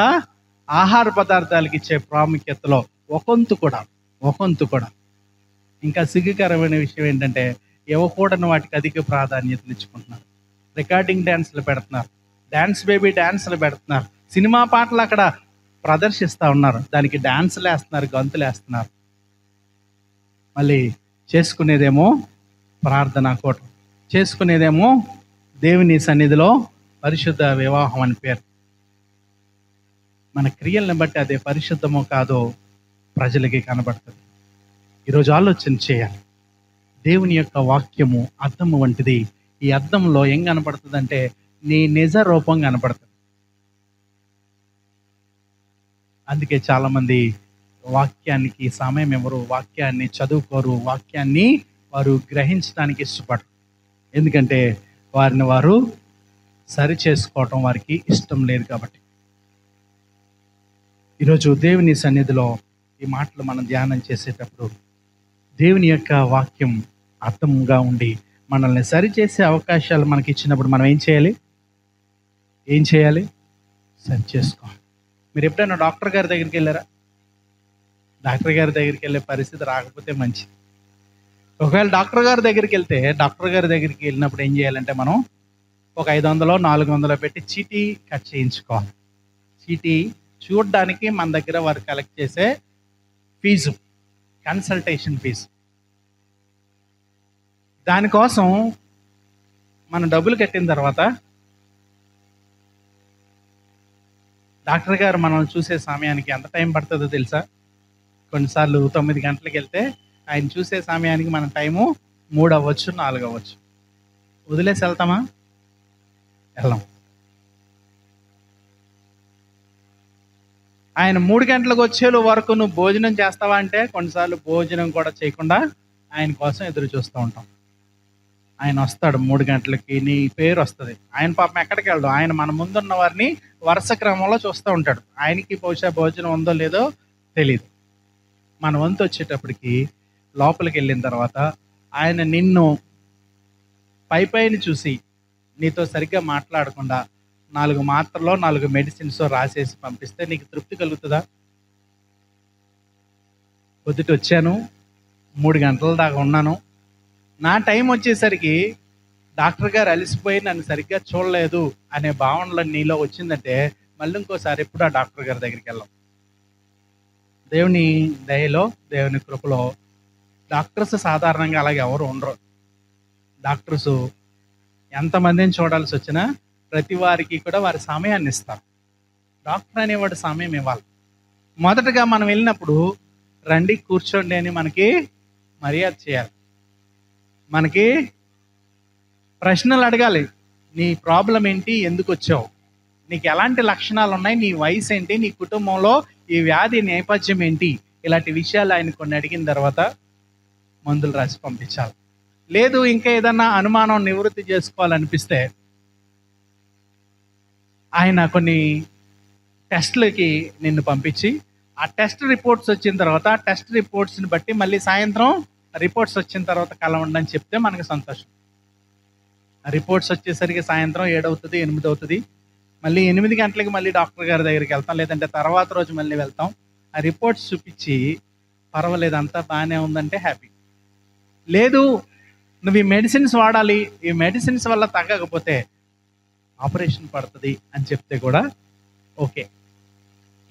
ఆహార పదార్థాలకు ఇచ్చే ప్రాముఖ్యతలో ఒకంతు కూడా. ఇంకా సిగ్గుకరమైన విషయం ఏంటంటే ఇవ్వకూడని వాటికి అధిక ప్రాధాన్యతలు ఇచ్చుకుంటున్నారు. రికార్డింగ్ డ్యాన్స్లు పెడుతున్నారు, డ్యాన్స్ బేబీ డ్యాన్స్లు పెడుతున్నారు, సినిమా పాటలు అక్కడ ప్రదర్శిస్తూ ఉన్నారు, దానికి డ్యాన్సులు వేస్తున్నారు, గంతులు వేస్తున్నారు. మళ్ళీ చేసుకునేదేమో ప్రార్థనా కూటం, చేసుకునేదేమో దేవుని సన్నిధిలో పరిశుద్ధ వివాహం అని పేరు. మన క్రియలను బట్టి అదే పరిశుద్ధమో కాదో ప్రజలకి కనబడుతుంది. ఈరోజు ఆలోచన చేయాలి. దేవుని యొక్క వాక్యము అద్దము వంటిది. ఈ అద్దంలో ఏం కనపడుతుంది అంటే నీ నిజ రూపం కనపడుతుంది. అందుకే చాలామంది వాక్యానికి సమయం ఎవరు, వాక్యాన్ని చదువుకోరు, వాక్యాన్ని వారు గ్రహించడానికి ఇష్టపడరు. ఎందుకంటే వారిని వారు సరి చేసుకోవటం వారికి ఇష్టం లేదు కాబట్టి. ఈరోజు దేవుని సన్నిధిలో ఈ మాటలు మనం ధ్యానం చేసేటప్పుడు దేవుని యొక్క వాక్యం అర్థంగా ఉండి మనల్ని సరిచేసే అవకాశాలు మనకి ఇచ్చినప్పుడు మనం ఏం చేయాలి? సరి చేసుకోవాలి. మీరు ఎప్పుడైనా డాక్టర్ గారి దగ్గరికి వెళ్ళారా? డాక్టర్ గారి దగ్గరికి వెళ్ళే పరిస్థితి రాకపోతే మంచిది. ఒకవేళ డాక్టర్ గారి దగ్గరికి వెళ్ళినప్పుడు ఏం చేయాలంటే మనం ఒక 500 400 పెట్టి చీటీ కట్ చేయించుకోవాలి. చీటీ చూడడానికి మన దగ్గర వారు కలెక్ట్ చేసే ఫీజు, కన్సల్టేషన్ ఫీజు. దానికోసం మనం డబ్బులు కట్టిన తర్వాత డాక్టర్ గారు మనం చూసే సమయానికి ఎంత టైం పడుతుందో తెలుసా? కొన్నిసార్లు 9 గంటలకు వెళ్తే ఆయన చూసే సమయానికి మన టైము 3 అవ్వచ్చు, 4 అవ్వచ్చు. వదిలేసి వెళ్తామా? వెళ్ళాం. ఆయన 3 గంటలకు వచ్చేలో వరకు నువ్వు భోజనం చేస్తావా అంటే కొన్నిసార్లు భోజనం కూడా చేయకుండా ఆయన కోసం ఎదురు చూస్తూ ఉంటాం. ఆయన వస్తాడు 3 గంటలకి, నీ పేరు వస్తుంది. ఆయన పాపం ఎక్కడికి వెళ్ళడు, ఆయన మన ముందున్న వారిని వరుస క్రమంలో చూస్తూ ఉంటాడు. ఆయనకి బహుశా భోజనం ఉందో లేదో తెలియదు. మన వంతు వచ్చేటప్పటికి లోపలికి వెళ్ళిన తర్వాత ఆయన నిన్ను పైన చూసి నీతో సరిగ్గా మాట్లాడకుండా 4 మాత్రలో 4 మెడిసిన్స్ రాసేసి పంపిస్తే నీకు తృప్తి కలుగుతుందా? పొద్దుట వచ్చాను, 3 గంటల దాకా ఉన్నాను, నా టైం వచ్చేసరికి డాక్టర్ గారు అలసిపోయి నన్ను సరిగ్గా చూడలేదు అనే భావనలో నీలో వచ్చిందంటే మళ్ళీ ఇంకోసారి ఎప్పుడు ఆ డాక్టర్ గారి దగ్గరికి వెళ్ళాం. దేవుని దయలో, దేవుని కృపలో డాక్టర్స్ సాధారణంగా అలాగే ఎవరు ఉండరు. డాక్టర్స్ ఎంతమందిని చూడాల్సి వచ్చినా ప్రతి వారికి కూడా వారి సమయాన్ని ఇస్తారు. డాక్టర్ అనేవాడు సమయం ఇవ్వాలి. మొదటగా మనం వెళ్ళినప్పుడు రండి కూర్చోండి అని మనకి మర్యాద చేయాలి. మనకి ప్రశ్నలు అడగాలి. నీ ప్రాబ్లం ఏంటి, ఎందుకు వచ్చావు, నీకు ఎలాంటి లక్షణాలు ఉన్నాయి, నీ వయసు ఏంటి, నీ కుటుంబంలో ఈ వ్యాధి నేపథ్యం ఏంటి, ఇలాంటి విషయాలు ఆయన కొన్ని అడిగిన తర్వాత మందులు రాసి పంపించాలి. లేదు ఇంకా ఏదన్నా అనుమానం నివృత్తి చేసుకోవాలనిపిస్తే ఆయన కొన్ని టెస్ట్లకి నిన్ను పంపించి ఆ టెస్ట్ రిపోర్ట్స్ వచ్చిన తర్వాత ఆ టెస్ట్ రిపోర్ట్స్ని బట్టి మళ్ళీ సాయంత్రం రిపోర్ట్స్ వచ్చిన తర్వాత కలవండి అని చెప్తే మనకు సంతోషం. ఆ రిపోర్ట్స్ వచ్చేసరికి సాయంత్రం 7 అవుతుంది, 8 అవుతుంది. మళ్ళీ 8 గంటలకి మళ్ళీ డాక్టర్ గారి దగ్గరికి వెళ్తాం, లేదంటే తర్వాత రోజు మళ్ళీ వెళ్తాం. ఆ రిపోర్ట్స్ చూపించి పర్వాలేదు అంతా బాగానే ఉందంటే హ్యాపీ. లేదు నువ్వు ఈ మెడిసిన్స్ వాడాలి, ఈ మెడిసిన్స్ వల్ల తగ్గకపోతే ఆపరేషన్ పడుతుంది అని చెప్తే కూడా ఓకే.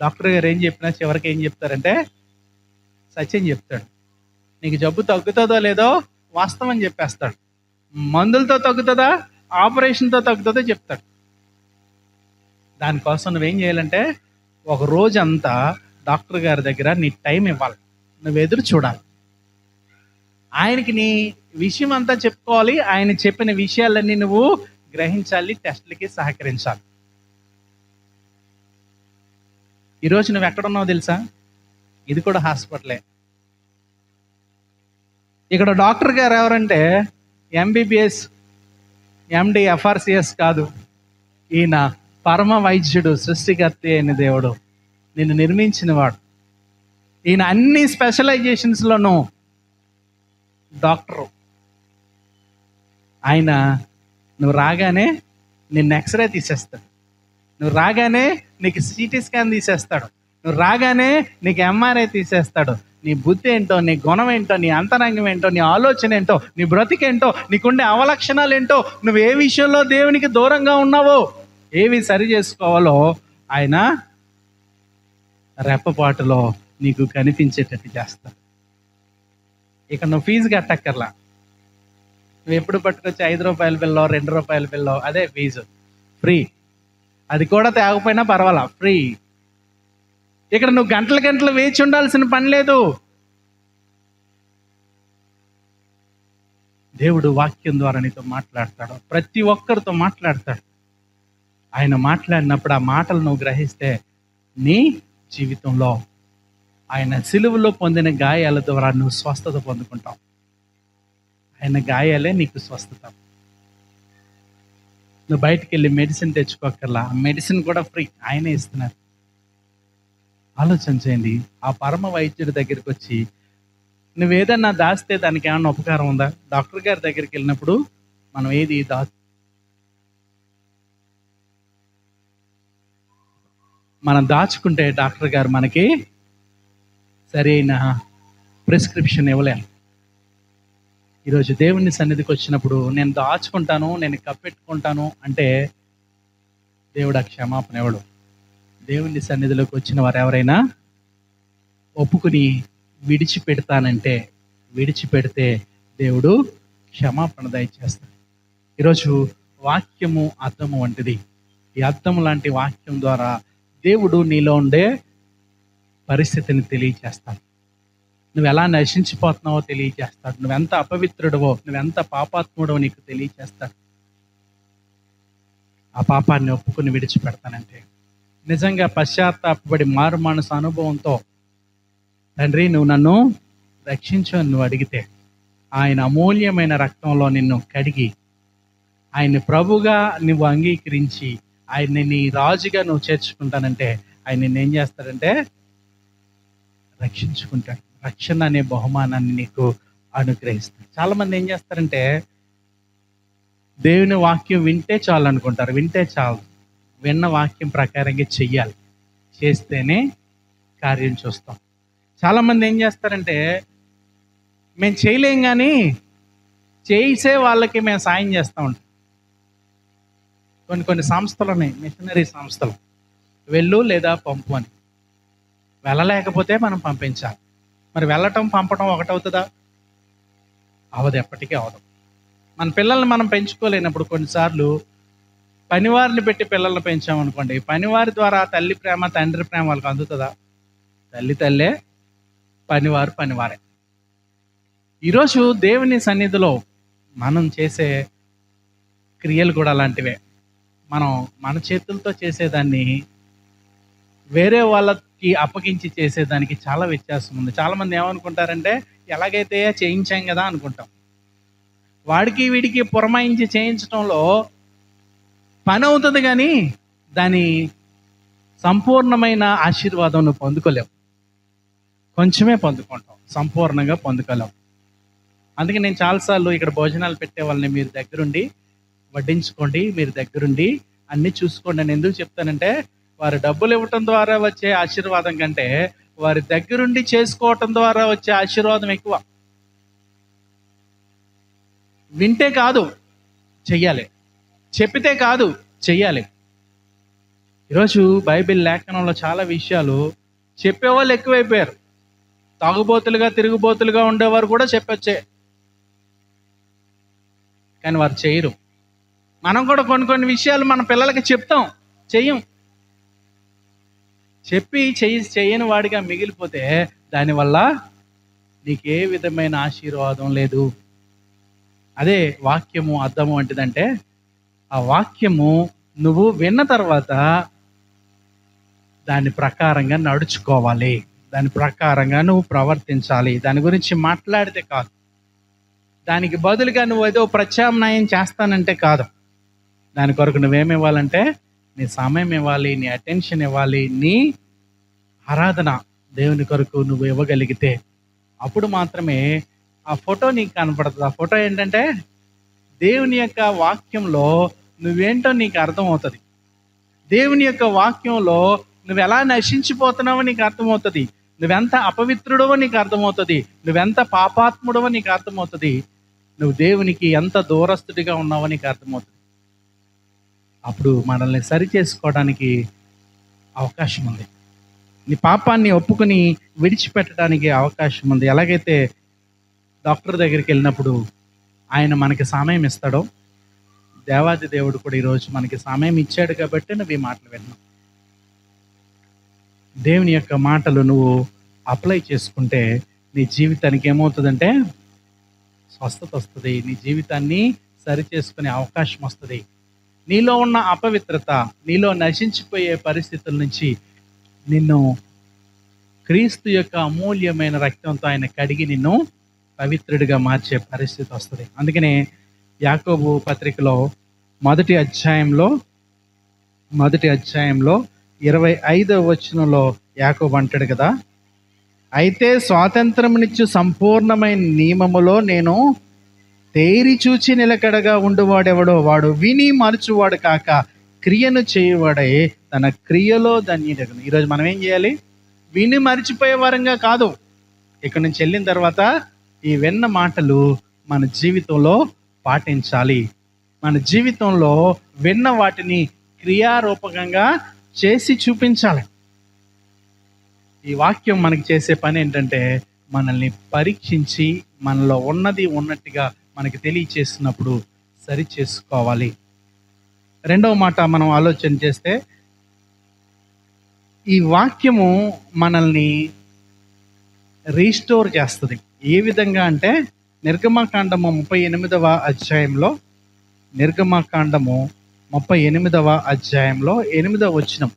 డాక్టర్ గారు ఏం చెప్పినా చివరికి ఏం చెప్తారంటే సత్యం చెప్తాడు. నీకు జబ్బు తగ్గుతుందో లేదో వాస్తవం చెప్పేస్తాడు. మందులతో తగ్గుతుందా ఆపరేషన్తో తగ్గుతుందో చెప్తాడు. దానికోసం నువ్వేం చేయాలంటే ఒక రోజంతా డాక్టర్ గారి దగ్గర నీ టైం ఇవ్వాలి, నువ్వు ఎదురు చూడాలి. ఆయనకి నీ విషయం అంతా చెప్పుకోవాలి, ఆయన చెప్పిన విషయాలన్నీ నువ్వు గ్రహించాలి, టెస్ట్లకి సహకరించాలి. ఈరోజు నువ్వు ఎక్కడున్నావు తెలుసా? ఇది కూడా హాస్పిటలే. ఇక్కడ డాక్టర్ గారు ఎవరంటే ఎంబీబీఎస్ ఎండి ఎఫ్ఆర్సిఎస్ కాదు, ఈయన పరమ వైద్యుడు, సృష్టికర్త అయిన దేవుడు, నిన్ను నిర్మించినవాడు. ఈయన అన్ని స్పెషలైజేషన్స్లోనూ డాక్టరు. ఆయన నువ్వు రాగానే నిన్ను ఎక్స్రే తీసేస్తాడు, నువ్వు రాగానే నీకు సిటీ స్కాన్ తీసేస్తాడు, నువ్వు రాగానే నీకు ఎంఆర్ఐ తీసేస్తాడు. నీ బుద్ధి ఏంటో, నీ గుణం ఏంటో, నీ అంతరంగం ఏంటో, నీ ఆలోచన ఏంటో, నీ బ్రతికేంటో, నీకుండే అవలక్షణాలు ఏంటో, నువ్వు ఏ విషయంలో దేవునికి దూరంగా ఉన్నావో, ఏవి సరి చేసుకోవాలో ఆయన రెప్పపాటులో నీకు కనిపించేటట్టు చేస్తాడు. ఇక నువ్వు ఫీజు కట్టక్కర్లా. నువ్వు ఎప్పుడు పట్టుకొచ్చి 5 రూపాయల బిల్లో 2 రూపాయల బిల్లో అదే ఫీజు, ఫ్రీ. అది కూడా తేకపోయినా పర్వాలా, ఫ్రీ. ఇక్కడ నువ్వు గంటల గంటలు వేచి ఉండాల్సిన పని లేదు. దేవుడు వాక్యం ద్వారా నీతో మాట్లాడతాడు, ప్రతి ఒక్కరితో మాట్లాడతాడు. ఆయన మాట్లాడినప్పుడు ఆ మాటలు నువ్వు గ్రహిస్తే నీ జీవితంలో ఆయన సిలువలో పొందిన గాయాల ద్వారా నువ్వు స్వస్థత పొందుకుంటావు. ఆయన గాయాలే నీకు స్వస్థత. నువ్వు బయటికి వెళ్ళి మెడిసిన్ తెచ్చుకోకర్లా, మెడిసిన్ కూడా ఫ్రీ, ఆయనే ఇస్తున్నారు. ఆలోచన చేయండి. ఆ పరమ వైద్యుడి దగ్గరికి వచ్చి నువ్వు ఏదన్నా దాస్తే దానికి ఏమన్నా ఉపకారం ఉందా? డాక్టర్ గారి దగ్గరికి వెళ్ళినప్పుడు మనం ఏది మనం దాచుకుంటే డాక్టర్ గారు మనకి సరైన ప్రిస్క్రిప్షన్ ఇవ్వలేము. ఈరోజు దేవుని సన్నిధికి వచ్చినప్పుడు నేను దాచుకుంటాను, నేను కప్పెట్టుకుంటాను అంటే దేవుడు ఆ క్షమాపణ ఇవ్వడు. దేవుని సన్నిధిలోకి వచ్చిన వారు ఎవరైనా ఒప్పుకుని విడిచిపెడతానంటే విడిచిపెడితే దేవుడు క్షమాపణ దయచేస్తాడు. ఈరోజు వాక్యము అద్దము వంటిది. ఈ అద్దము లాంటి వాక్యం ద్వారా దేవుడు నీలో ఉండే పరిస్థితిని తెలియచేస్తాడు. నువ్వు ఎలా నశించిపోతున్నావో తెలియచేస్తాడు. నువ్వెంత అపవిత్రుడవో, నువ్వెంత పాపాత్ముడవో నీకు తెలియచేస్తాడు. ఆ పాపాన్ని ఒప్పుకుని విడిచిపెడతానంటే నిజంగా పశ్చాత్తాపడి మారు మనసు అనుభవంతో తండ్రి నువ్వు నన్ను రక్షించు అని నువ్వు అడిగితే ఆయన అమూల్యమైన రక్తంలో నిన్ను కడిగి ఆయన్ని ప్రభుగా నువ్వు అంగీకరించి ఆయన్ని నీ రాజుగా నువ్వు చేర్చుకుంటానంటే ఆయన నిన్ను ఏం చేస్తాడంటే రక్షించుకుంటాడు. రక్షణ అనే బహుమానాన్ని నీకు అనుగ్రహిస్తాడు. చాలామంది ఏం చేస్తారంటే దేవుని వాక్యం వింటే చాలు అనుకుంటారు. వింటే చాలు, విన్న వాక్యం ప్రకారంగా చెయ్యాలి, చేస్తేనే కార్యం చూస్తాం. చాలామంది ఏం చేస్తారంటే మేము చేయలేం కానీ చేసే వాళ్ళకి మేము సాయం చేస్తూ ఉంటాం. కొన్ని సంస్థలు ఉన్నాయి, మిషనరీ సంస్థలు, వెళ్ళు లేదా పంపు అని. వెళ్ళలేకపోతే మనం పంపించాలి. మరి వెళ్ళటం పంపడం ఒకటవుతుందా? అవదు, ఎప్పటికీ అవదు. మన పిల్లల్ని మనం పెంచుకోలేనప్పుడు కొన్నిసార్లు పనివారిని పెట్టి పిల్లల్ని పెంచామనుకోండి, పనివారి ద్వారా తల్లి ప్రేమ తండ్రి ప్రేమ వాళ్ళకి అందుతుందా? తల్లి తల్లే, పనివారు పనివారే. ఈరోజు దేవుని సన్నిధిలో మనం చేసే క్రియలు కూడా అలాంటివే. మనం మన చేతులతో చేసేదాన్ని వేరే వాళ్ళకి అప్పగించి చేసేదానికి చాలా వ్యత్యాసం ఉంది. చాలామంది ఏమనుకుంటారంటే ఎలాగైతే చేయించాం కదా అనుకుంటాం. వాడికి వీడికి పురమాయించి చేయించడంలో పని అవుతుంది, కానీ దాని సంపూర్ణమైన ఆశీర్వాదం నువ్వు పొందుకోలేవు. కొంచెమే పొందుకుంటాం, సంపూర్ణంగా పొందుకోలేవు. అందుకే నేను చాలాసార్లు ఇక్కడ భోజనాలు పెట్టే వాళ్ళని మీరు దగ్గరుండి వడ్డించుకోండి, మీరు దగ్గరుండి అన్నీ చూసుకోండి అని ఎందుకు చెప్తానంటే, వారు డబ్బులు ఇవ్వటం ద్వారా వచ్చే ఆశీర్వాదం కంటే వారి దగ్గరుండి చేసుకోవటం ద్వారా వచ్చే ఆశీర్వాదం ఎక్కువ. వింటే కాదు, చెయ్యాలి. చెప్పితే కాదు, చెయ్యాలి. ఈరోజు బైబిల్ లేఖనంలో చాలా విషయాలు చెప్పేవాళ్ళు ఎక్కువైపోయారు. తాగుబోతులుగా తిరుగుబోతులుగా ఉండేవారు కూడా చెప్పొచ్చే, కానీ వారు చేయరు. మనం కూడా కొన్ని విషయాలు మన పిల్లలకి చెప్తాం, చెయ్యం. చెప్పి చెయ్యని వాడిగా మిగిలిపోతే దానివల్ల నీకే విధమైన ఆశీర్వాదం లేదు. అదే వాక్యము అర్థము వంటిదంటే, ఆ వాక్యము నువ్వు విన్న తర్వాత దాని ప్రకారంగా నడుచుకోవాలి, దాని ప్రకారంగా నువ్వు ప్రవర్తించాలి. దాని గురించి మాట్లాడితే కాదు, దానికి బదులుగా నువ్వు ఏదో ప్రత్యామ్నాయం చేస్తానంటే కాదు. దాని కొరకు నువ్వేమి ఇవ్వాలంటే నీ సమయం ఇవ్వాలి, నీ అటెన్షన్ ఇవ్వాలి, నీ ఆరాధన దేవుని కొరకు నువ్వు ఇవ్వగలిగితే అప్పుడు మాత్రమే ఆ ఫోటో నీకు కనపడుతుంది. ఆ ఫోటో ఏంటంటే దేవుని యొక్క వాక్యంలో నువ్వేంటో నీకు అర్థమవుతుంది. దేవుని యొక్క వాక్యంలో నువ్వు ఎలా నశించిపోతున్నావో నీకు అర్థమవుతుంది. నువ్వెంత అపవిత్రుడవో నీకు అర్థమవుతుంది. నువ్వెంత పాపాత్ముడవో నీకు అర్థమవుతుంది. నువ్వు దేవునికి ఎంత దూరస్తుడిగా ఉన్నావో నీకు అర్థమవుతుంది. అప్పుడు మనల్ని సరి చేసుకోవడానికి అవకాశం ఉంది. నీ పాపాన్ని ఒప్పుకొని విడిచిపెట్టడానికి అవకాశం ఉంది. ఎలాగైతే డాక్టర్ దగ్గరికి వెళ్ళినప్పుడు ఆయన మనకి సమయం ఇస్తాడో, దేవాది దేవుడు కూడా ఈరోజు మనకి సమయం ఇచ్చాడు కాబట్టి నువ్వు ఈ మాటలు విన్నావు. దేవుని యొక్క మాటలు నువ్వు అప్లై చేసుకుంటే నీ జీవితానికి ఏమవుతుందంటే స్వస్థత వస్తుంది. నీ జీవితాన్ని సరి చేసుకునే అవకాశం వస్తుంది. నీలో ఉన్న అపవిత్రత, నీలో నశించిపోయే పరిస్థితుల నుంచి నిన్ను క్రీస్తు యొక్క అమూల్యమైన రక్తంతో ఆయన కడిగి నిన్ను పవిత్రుడిగా మార్చే పరిస్థితి వస్తుంది. అందుకనే యాకోబు పత్రికలో మొదటి అధ్యాయంలో 25వ వచనంలో యాకోబు అంటాడు కదా, అయితే స్వాతంత్రమునిచ్చు సంపూర్ణమైన నియమములో నేను తేరి చూచి నిలకడగా ఉండువాడెవడో వాడు విని మరచువాడు కాక క్రియను చేయువాడే తన క్రియలో ధన్యుడగును. ఈరోజు మనం ఏం చేయాలి? విని మరిచిపోయే వారంగా కాదు. ఇక్కడ నుంచి వెళ్ళిన తర్వాత ఈ విన్న మాటలు మన జీవితంలో పాటించాలి. మన జీవితంలో విన్న వాటిని క్రియారూపకంగా చేసి చూపించాలి. ఈ వాక్యం మనకి చేసే పని ఏంటంటే మనల్ని పరీక్షించి మనలో ఉన్నది ఉన్నట్టుగా మనకి తెలియచేస్తున్నప్పుడు సరి చేసుకోవాలి. రెండవ మాట మనం ఆలోచన చేస్తే, ఈ వాక్యము మనల్ని రీస్టోర్ చేస్తుంది. ఏ విధంగా అంటే నిర్గమకాండము 38వ అధ్యాయంలో 8వ వచనం,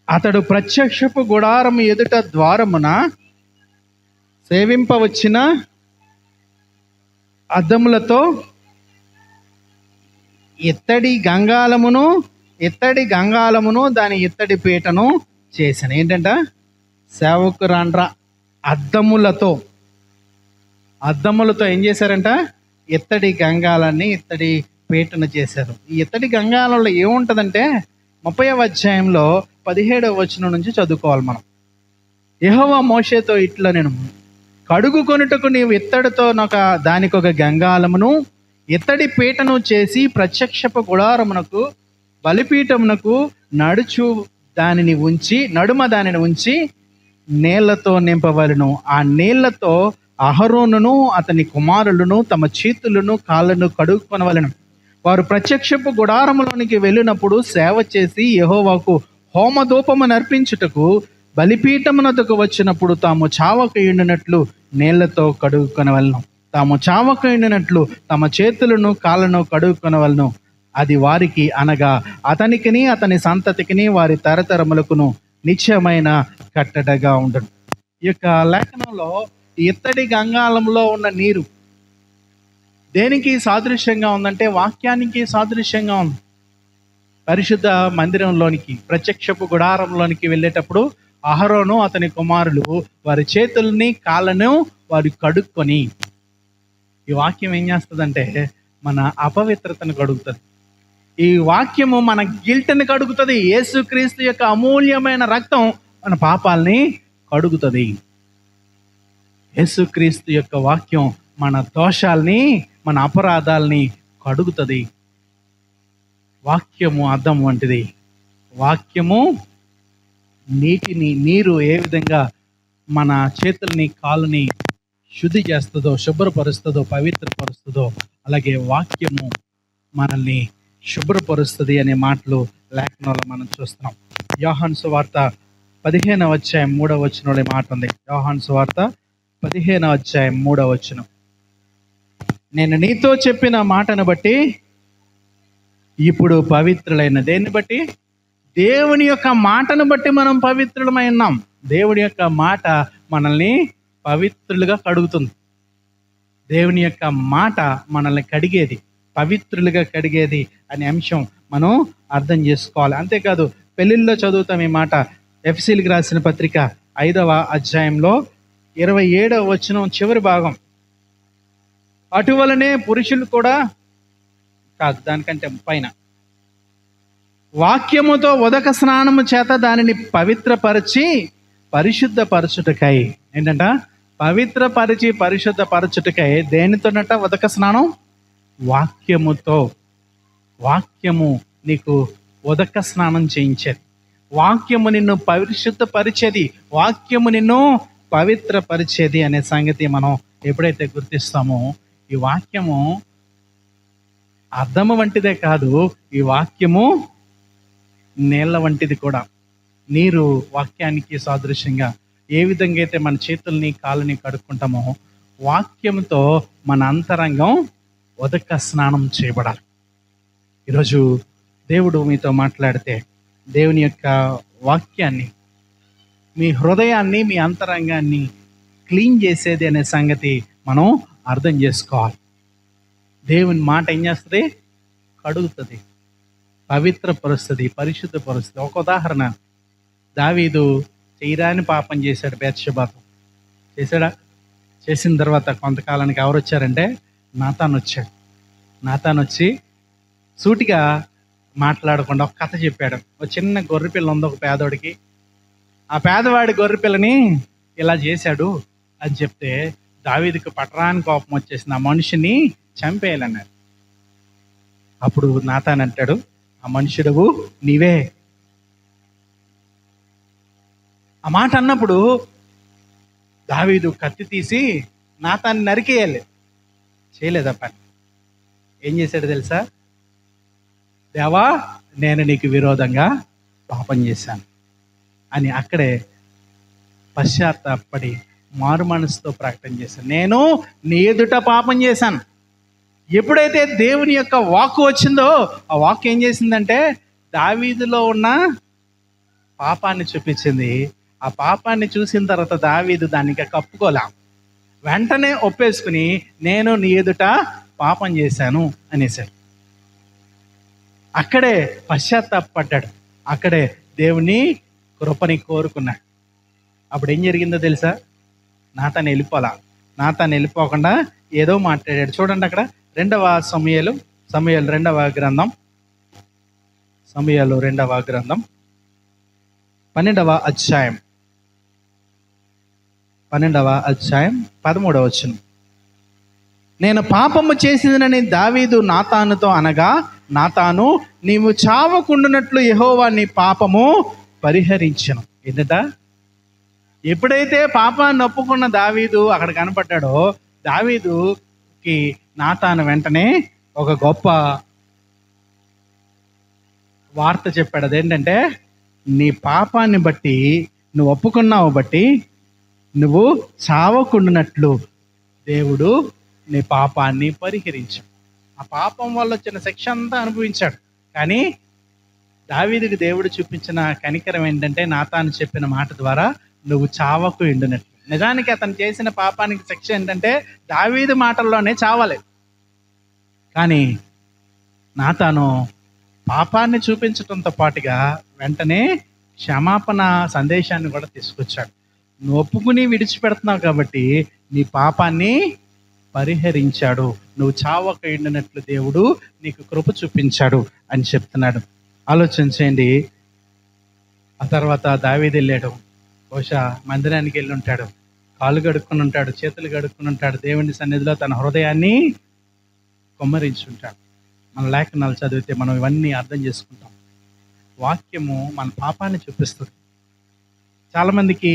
అతడు ప్రత్యక్షపు గుడారము ఎదుట ద్వారమున సేవింపవచ్చిన అద్దములతో ఇత్తడి గంగాలమును దాని ఇత్తడి పీటను చేశాను. ఏంటంట? సేవకురాండ్ర అద్దములతో ఏం చేశారంట? ఇత్తడి గంగాలాన్ని, ఇత్తడి పీటను చేశారు. ఈ ఇత్తడి గంగాలంలో ఏముంటుందంటే 30వ అధ్యాయంలో 17వ వచనం నుంచి చదువుకోవాలి మనం. యెహోవా మోషేతో ఇట్లా, నేను కడుగు కొనుటకు నీవు ఇత్తడితో దానికి ఒక గంగాలమును ఇత్తడి పీటను చేసి ప్రత్యక్షపు గుడారమునకు బలిపీఠమునకు నడుమ దానిని ఉంచి నీళ్లతో నింపవలను. ఆ నీళ్లతో అహరోనును అతని కుమారులను తమ చేతులను కాళ్ళను కడుక్కొనవలెను. వారు ప్రత్యక్షపు గుడారములోనికి వెళ్ళినప్పుడు సేవ చేసి యెహోవాకు హోమధూపము నర్పించుటకు బలిపీఠమునకు వచ్చినప్పుడు తాము చావక ఎండినట్లు నీళ్లతో కడుక్కొనవలను. తాము చావక ఎండినట్లు తమ చేతులను కాళ్ళను కడుక్కొనవలను. అది వారికి అనగా అతనికిని అతని సంతతికిని వారి తరతరములకును నిత్యమైన కట్టడగా ఉండను. ఈ యొక్క లేఖనంలో ఇత్తడి గంగాళంలో ఉన్న నీరు దేనికి సాదృశ్యంగా ఉందంటే వాక్యానికి సాదృశ్యంగా ఉంది. పరిశుద్ధ మందిరంలోనికి, ప్రత్యక్షపు గుడారంలోనికి వెళ్ళేటప్పుడు అహరోను అతని కుమారులు వారి చేతుల్ని కాళ్ళను వారు కడుక్కొని, ఈ వాక్యం ఏం చేస్తుందంటే మన అపవిత్రతను కడుగుతుంది. ఈ వాక్యము మన గిల్ట్ని కడుగుతుంది. యేసుక్రీస్తు యొక్క అమూల్యమైన రక్తం మన పాపాలని కడుగుతుంది. యేసుక్రీస్తు యొక్క వాక్యం మన దోషాల్ని, మన అపరాధాలని కడుగుతుంది. వాక్యము అద్దం వంటిది. వాక్యము నీరు ఏ విధంగా మన చేతుల్ని కాళ్ళని శుద్ధి చేస్తుందో, శుభ్రపరుస్తుందో, పవిత్రపరుస్తుందో, అలాగే వాక్యము మనల్ని శుభ్రపరుస్తుంది అనే మాటలు లేఖనంలో మనం చూస్తున్నాం. యోహాను సువార్త 15వ అధ్యాయం 3వ వచనంలో మాట ఉంది. యోహాను సువార్త 15వ అధ్యాయం 3వ వచనం, నేను నీతో చెప్పిన మాటను బట్టి ఇప్పుడు పవిత్రులైన, దేన్ని బట్టి? దేవుని యొక్క మాటను బట్టి మనం పవిత్రులమై ఉన్నాం. దేవుని యొక్క మాట మనల్ని పవిత్రులుగా కడుగుతుంది. దేవుని యొక్క మాట మనల్ని కడిగేది, పవిత్రులుగా కడిగేది అనే అంశం మనం అర్థం చేసుకోవాలి. అంతేకాదు, పెళ్ళిళ్ళలో చదువుతాం ఈ మాట. ఎఫెసీయులకు రాసిన పత్రిక 5వ అధ్యాయంలో 27వ వచనం చివరి భాగం, అటువలనే పురుషులు కూడా కాదు, దానికంటే పైన, వాక్యముతో ఉదక స్నానము చేత దానిని పవిత్రపరిచి పరిశుద్ధపరచుటకై, ఏంటంట? పవిత్రపరిచి పరిశుద్ధపరచుటకై దేనితోనట ఉదక స్నానం? వాక్యముతో. వాక్యము నీకు ఉదక స్నానం చేయించేది, వాక్యము నిన్ను పరిశుద్ధపరిచేది, వాక్యము నిన్ను పవిత్రపరిచేది అనే సంగతి మనం ఎప్పుడైతే గుర్తిస్తామో, ఈ వాక్యము అద్దము వంటిదే కాదు, ఈ వాక్యము నీళ్ళ వంటిది కూడా. నీరు వాక్యానికి సాదృశ్యంగా ఏ విధంగా అయితే మన చేతుల్ని కాళ్ళని కడుక్కుంటామో, వాక్యంతో మన అంతరంగం ఉదక స్నానం చేయబడాలి. ఈరోజు దేవుడు మీతో మాట్లాడితే దేవుని యొక్క వాక్యాన్ని, మీ హృదయాన్ని, మీ అంతరంగాన్ని క్లీన్ చేసేది అనే సంగతి మనం అర్థం చేసుకోవాలి. దేవుని మాట ఏం చేస్తుంది? కడుగుతుంది, పవిత్రపరుస్తుంది, పరిశుద్ధపరుస్తుంది. ఒక ఉదాహరణ, దావీదు చేయరాని పాపం చేశాడు బేత్షెబాతో. చేశాడా? చేసిన తర్వాత కొంతకాలానికి ఎవరు వచ్చారంటే నాతాను వచ్చాడు. నాతాను వచ్చి సూటిగా మాట్లాడకుండా ఒక కథ చెప్పాడు. ఒక చిన్న గొర్రెపిల్ల ఉంది ఒక పేదోడికి, ఆ పేదవాడి గొర్రెపిల్లని ఇలా చేశాడు అని చెప్తే దావీదుకు పట్టరాని కోపం వచ్చేసింది. ఆ మనిషిని చంపేయాలన్నాడు. అప్పుడు నాతాన్ అంటాడు, ఆ మనుషుడు నీవే. ఆ మాట అన్నప్పుడు దావీదు కత్తి తీసి నాతాన్ని నరికేయాలి. చేయలేదా పని? ఏం చేశాడు తెలుసా? దేవా, నేను నీకు విరోధంగా పాపం చేశాను అని అక్కడే పశ్చాత్తాపడి మారు మనసుతో ప్రకటన చేశాను. నేను నీ ఎదుట పాపం చేశాను. ఎప్పుడైతే దేవుని యొక్క వాక్కు వచ్చిందో, ఆ వాక్కు ఏం చేసిందంటే దావీదులో ఉన్న పాపాన్ని చూపించింది. ఆ పాపాన్ని చూసిన తర్వాత దావీదు దానికి కప్పుకోలే, వెంటనే ఒప్పేసుకుని నేను నీ ఎదుట పాపం చేశాను అనేసాడు. అక్కడే పశ్చాత్తాపడ్డాడు, అక్కడే దేవుని కృపని కోరుకున్నాడు. అప్పుడు ఏం జరిగిందో తెలుసా? నాతాను వెళ్ళిపోలా. నాతాను వెళ్ళిపోకుండా ఏదో మాట్లాడాడు. చూడండి అక్కడ 2వ సమూయేలు 2వ గ్రంథం 12వ అధ్యాయం 13వ వచనం, నేను పాపము చేసిందని దావీదు నాతానుతో అనగా, నాతాను, నీవు చావకుండునట్లు యెహోవా నీ పాపము పరిహరించెను. ఏంటట? ఎప్పుడైతే పాపాన్ని ఒప్పుకున్న దావీదు అక్కడ కనపడ్డాడో, దావీదుకి నాతాను వెంటనే ఒక గొప్ప వార్త చెప్పాడు. అదేంటంటే, నీ పాపాన్ని బట్టి, నువ్వు ఒప్పుకున్నావు బట్టి నువ్వు చావకుండానట్లు దేవుడు నీ పాపాన్ని పరిహరించాడు. ఆ పాపం వల్ల వచ్చిన శిక్ష అంతా అనుభవించాడు. కానీ దావీదుకి దేవుడు చూపించిన కనికరం ఏంటంటే, నాతాను చెప్పిన మాట ద్వారా నువ్వు చావకు ఎండునట్లు. నిజానికి అతను చేసిన పాపానికి శిక్ష ఏంటంటే దావీదు మాటల్లోనే చావాలి. కానీ నాతాను పాపాన్ని చూపించడంతో పాటుగా వెంటనే క్షమాపణ సందేశాన్ని కూడా తీసుకొచ్చాడు. నువ్వు ఒప్పుకుని విడిచిపెడుతున్నావు కాబట్టి నీ పాపాన్ని పరిహరించాడు, నువ్వు చావక ఎండినట్లు దేవుడు నీకు కృప చూపించాడు అని చెప్తున్నాడు. ఆలోచన చేయండి. ఆ తర్వాత దావీదు వెళ్ళాడు, బహుశా మందిరానికి వెళ్ళి ఉంటాడు, కాళ్ళు కడుక్కుని ఉంటాడు, చేతులు కడుక్కుని ఉంటాడు, దేవుని సన్నిధిలో తన హృదయాన్ని కొమ్మరించుంటాడు. మన లేఖనాలు చదివితే మనం ఇవన్నీ అర్థం చేసుకుంటాం. వాక్యము మన పాపాన్ని చూపిస్తుంది. చాలామందికి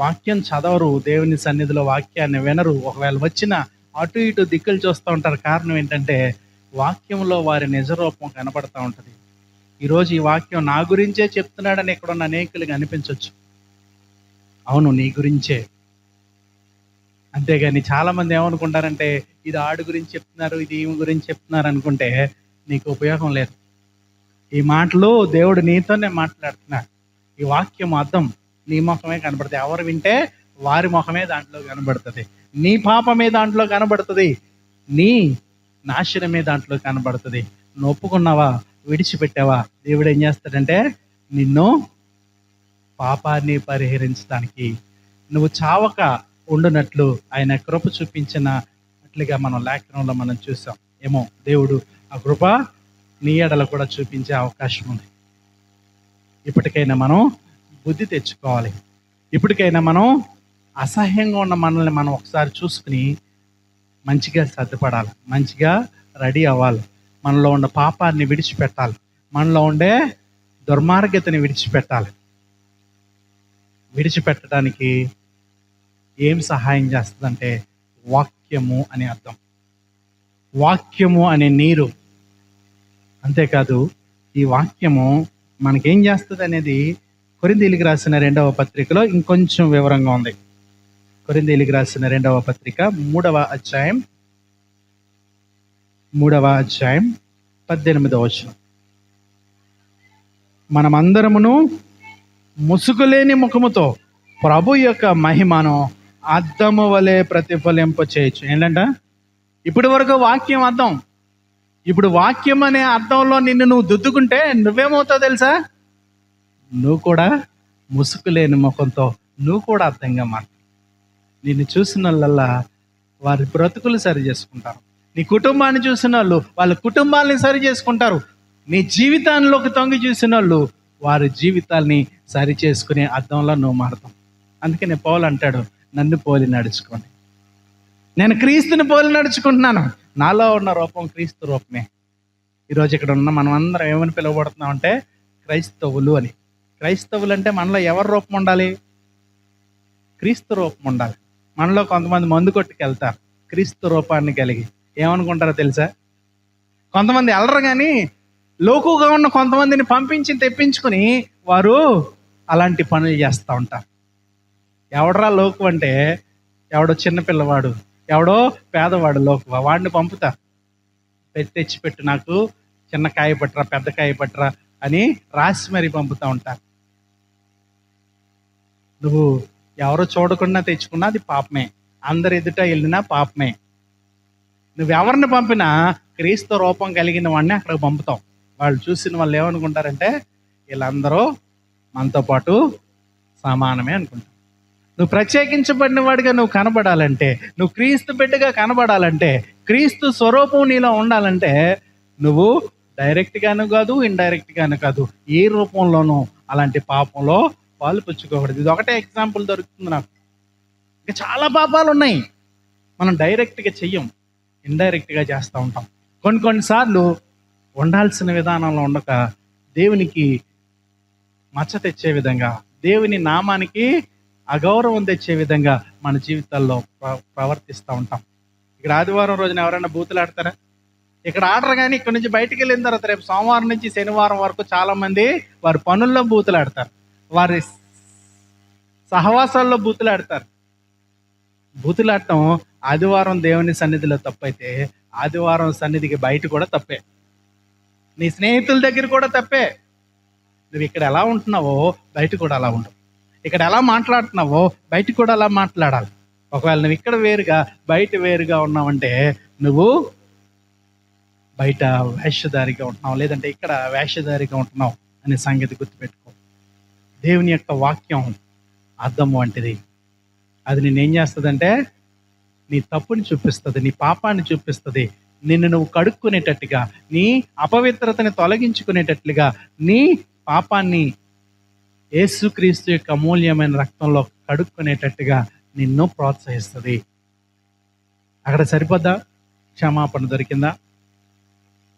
వాక్యం చదవరు, దేవుని సన్నిధిలో వాక్యాన్ని వినరు, ఒకవేళ వచ్చినా అటు ఇటు దిక్కులు చూస్తూ ఉంటారు. కారణం ఏంటంటే వాక్యంలో వారి నిజరూపం కనపడతా ఉంటుంది. ఈరోజు ఈ వాక్యం నా గురించే చెప్తున్నాడని ఎక్కడున్న అనేకులుగా అనిపించవచ్చు. అవును, నీ గురించే. అంతేగాని చాలామంది ఏమనుకుంటారంటే ఇది ఆడు గురించి చెప్తున్నారు, ఇది ఈమె గురించి చెప్తున్నారు అనుకుంటే నీకు ఉపయోగం లేదు. ఈ మాటలు దేవుడు నీతోనే మాట్లాడుతున్నాడు. ఈ వాక్యం అర్థం నీ ముఖమే కనబడుతుంది. ఎవరు వింటే వారి ముఖమే దాంట్లో కనబడుతుంది. నీ పాపమే దాంట్లో కనబడుతుంది, నీ నాశనమే దాంట్లో కనబడుతుంది. నువ్వు ఒప్పుకున్నావా, విడిచిపెట్టావా, దేవుడు ఏం చేస్తాడంటే నిన్ను పాపాన్ని పరిహరించడానికి, నువ్వు చావక ఉండునట్లు ఆయన కృప చూపించినట్లుగా మనం లేఖనంలో మనం చూసాం. ఏమో దేవుడు ఆ కృప నీ ఎడల కూడా చూపించే అవకాశం ఉంది. ఇప్పటికైనా మనం బుద్ధి తెచ్చుకోవాలి. ఇప్పటికైనా మనం అసహ్యంగా ఉన్న మనల్ని మనం ఒకసారి చూసుకుని మంచిగా సర్దుపడాలి, మంచిగా రెడీ అవ్వాలి. మనలో ఉన్న పాపాన్ని విడిచిపెట్టాలి, మనలో ఉండే దుర్మార్గతని విడిచిపెట్టాలి. విడిచిపెట్టడానికి ఏం సహాయం చేస్తుందంటే వాక్యము అని అర్థం. వాక్యము అనే నీరు. అంతేకాదు ఈ వాక్యము మనకేం చేస్తుంది అనేది కొరింథీయులకు రాసిన 2వ పత్రికలో ఇంకొంచెం వివరంగా ఉంది. కొరింథీయులకు రాసిన 2వ పత్రిక 3వ అధ్యాయం 18వ వచనం. మనమందరమును ముసుగులేని ముఖముతో ప్రభు యొక్క మహిమను అద్దము వలె ప్రతిఫలింప చేయొచ్చు. ఏంటంట, ఇప్పటి వరకు వాక్యం అద్దం, ఇప్పుడు వాక్యం అనే అర్థంలో నిన్ను నువ్వు దుద్దుకుంటే నువ్వేమవుతావు తెలుసా? నువ్వు కూడా ముసుగులేని ముఖంతో నువ్వు కూడా అర్థంగా మాట్లాడు. నిన్ను చూసిన వాళ్ళల్లా వారి బ్రతుకులు సరి చేసుకుంటారు. నీ కుటుంబాన్ని చూసిన వాళ్ళు వాళ్ళ కుటుంబాలని సరి చేసుకుంటారు. నీ జీవితాల్లోకి తొంగి చూసిన వాళ్ళు వారి జీవితాల్ని సరి చేసుకునే అర్థంలో నువ్వు మారుతావు. అందుకనే పౌలు అంటాడు, నన్ను పోలి నడుచుకోండి. నేను క్రీస్తుని పోలి నడుచుకుంటున్నాను, నాలో ఉన్న రూపం క్రీస్తు రూపమే. ఈరోజు ఇక్కడ ఉన్న మనం అందరం ఏమని పిలువబడుతున్నాం అంటే క్రైస్తవులు అని. క్రైస్తవులు అంటే మనలో ఎవరి రూపం ఉండాలి? క్రీస్తు రూపం ఉండాలి. మనలో కొంతమంది మందు కొట్టుకెళ్తారు క్రీస్తు రూపాన్ని కలిగి. ఏమనుకుంటారో తెలుసా? కొంతమంది వెళ్ళరు, కానీ లోకుగా ఉన్న కొంతమందిని పంపించి తెప్పించుకుని వారు అలాంటి పనులు చేస్తూ ఉంటారు. ఎవడరా లోకు అంటే ఎవడో చిన్నపిల్లవాడు, ఎవడో పేదవాడు లోకువా, వాడిని పంపుతా, తెచ్చిపెట్టు, నాకు చిన్న కాయ పట్టరా పెద్ద కాయ పట్టరా అని రాసి మరీ పంపుతూ ఉంటారు. నువ్వు ఎవరు చూడకుండా తెచ్చుకున్నా అది పాపమే, అందరి ఎదుట వెళ్ళినా పాపమే. నువ్వెవరిని పంపినా క్రీస్తు రూపం కలిగిన వాడిని అక్కడికి పంపుతావు. వాళ్ళు చూసిన వాళ్ళు ఏమనుకుంటారంటే వీళ్ళందరూ మనతో పాటు సమానమే అనుకుంటారు. నువ్వు ప్రత్యేకించబడిన వాడిగా నువ్వు కనబడాలంటే, నువ్వు క్రీస్తు బిడ్డగా కనబడాలంటే, క్రీస్తు స్వరూపం నీలో ఉండాలంటే నువ్వు డైరెక్ట్గాను కాదు, ఇండైరెక్ట్గాను కాదు, ఏ రూపంలోనూ అలాంటి పాపంలో పాలు పుచ్చుకోకూడదు. ఇది ఒకటే ఎగ్జాంపుల్ దొరుకుతుంది నాకు. ఇంకా చాలా పాపాలు ఉన్నాయి మనం డైరెక్ట్గా చెయ్యం, ఇండైరెక్ట్గా చేస్తూ ఉంటాం. కొన్నిసార్లు ఉండాల్సిన విధానంలో ఉండక దేవునికి మచ్చ తెచ్చే విధంగా, దేవుని నామానికి అగౌరవం తెచ్చే విధంగా మన జీవితాల్లో ప్రవర్తిస్తూ ఉంటాం. ఇక్కడ ఆదివారం రోజున ఎవరైనా బూతులు ఆడతారా? ఇక్కడ ఆడరు, కానీ ఇక్కడ నుంచి బయటికి వెళ్ళిన తర్వాత రేపు సోమవారం నుంచి శనివారం వరకు చాలామంది వారి పనుల్లో బూతులు ఆడతారు, వారి సహవాసాల్లో బూతులు ఆడతారు. బూతులు ఆడటం ఆదివారం దేవుని సన్నిధిలో తప్పైతే ఆదివారం సన్నిధికి బయట కూడా తప్పే, నీ స్నేహితుల దగ్గర కూడా తప్పే. నువ్వు ఇక్కడ ఎలా ఉంటున్నావో బయట కూడా అలా ఉండవు. ఇక్కడ ఎలా మాట్లాడుతున్నావో బయట కూడా అలా మాట్లాడాలి. ఒకవేళ నువ్వు ఇక్కడ వేరుగా బయట వేరుగా ఉన్నావంటే నువ్వు బయట వేషధారిగా ఉంటున్నావు, లేదంటే ఇక్కడ వేషధారిగా ఉంటున్నావు అనే సంగతి గుర్తుపెట్టుకో. దేవుని యొక్క వాక్యం అద్దం వంటిది. అది నేనేం చేస్తుందంటే నీ తప్పుని చూపిస్తుంది, నీ పాపాన్ని చూపిస్తుంది, నిన్ను నువ్వు కడుక్కునేటట్టుగా, నీ అపవిత్రతని తొలగించుకునేటట్లుగా, నీ పాపాన్ని యేసుక్రీస్తు యొక్క అమూల్యమైన రక్తంలో కడుక్కునేటట్టుగా నిన్ను ప్రోత్సహిస్తుంది. అక్కడ సరిపోద్దా? క్షమాపణ దొరికిందా?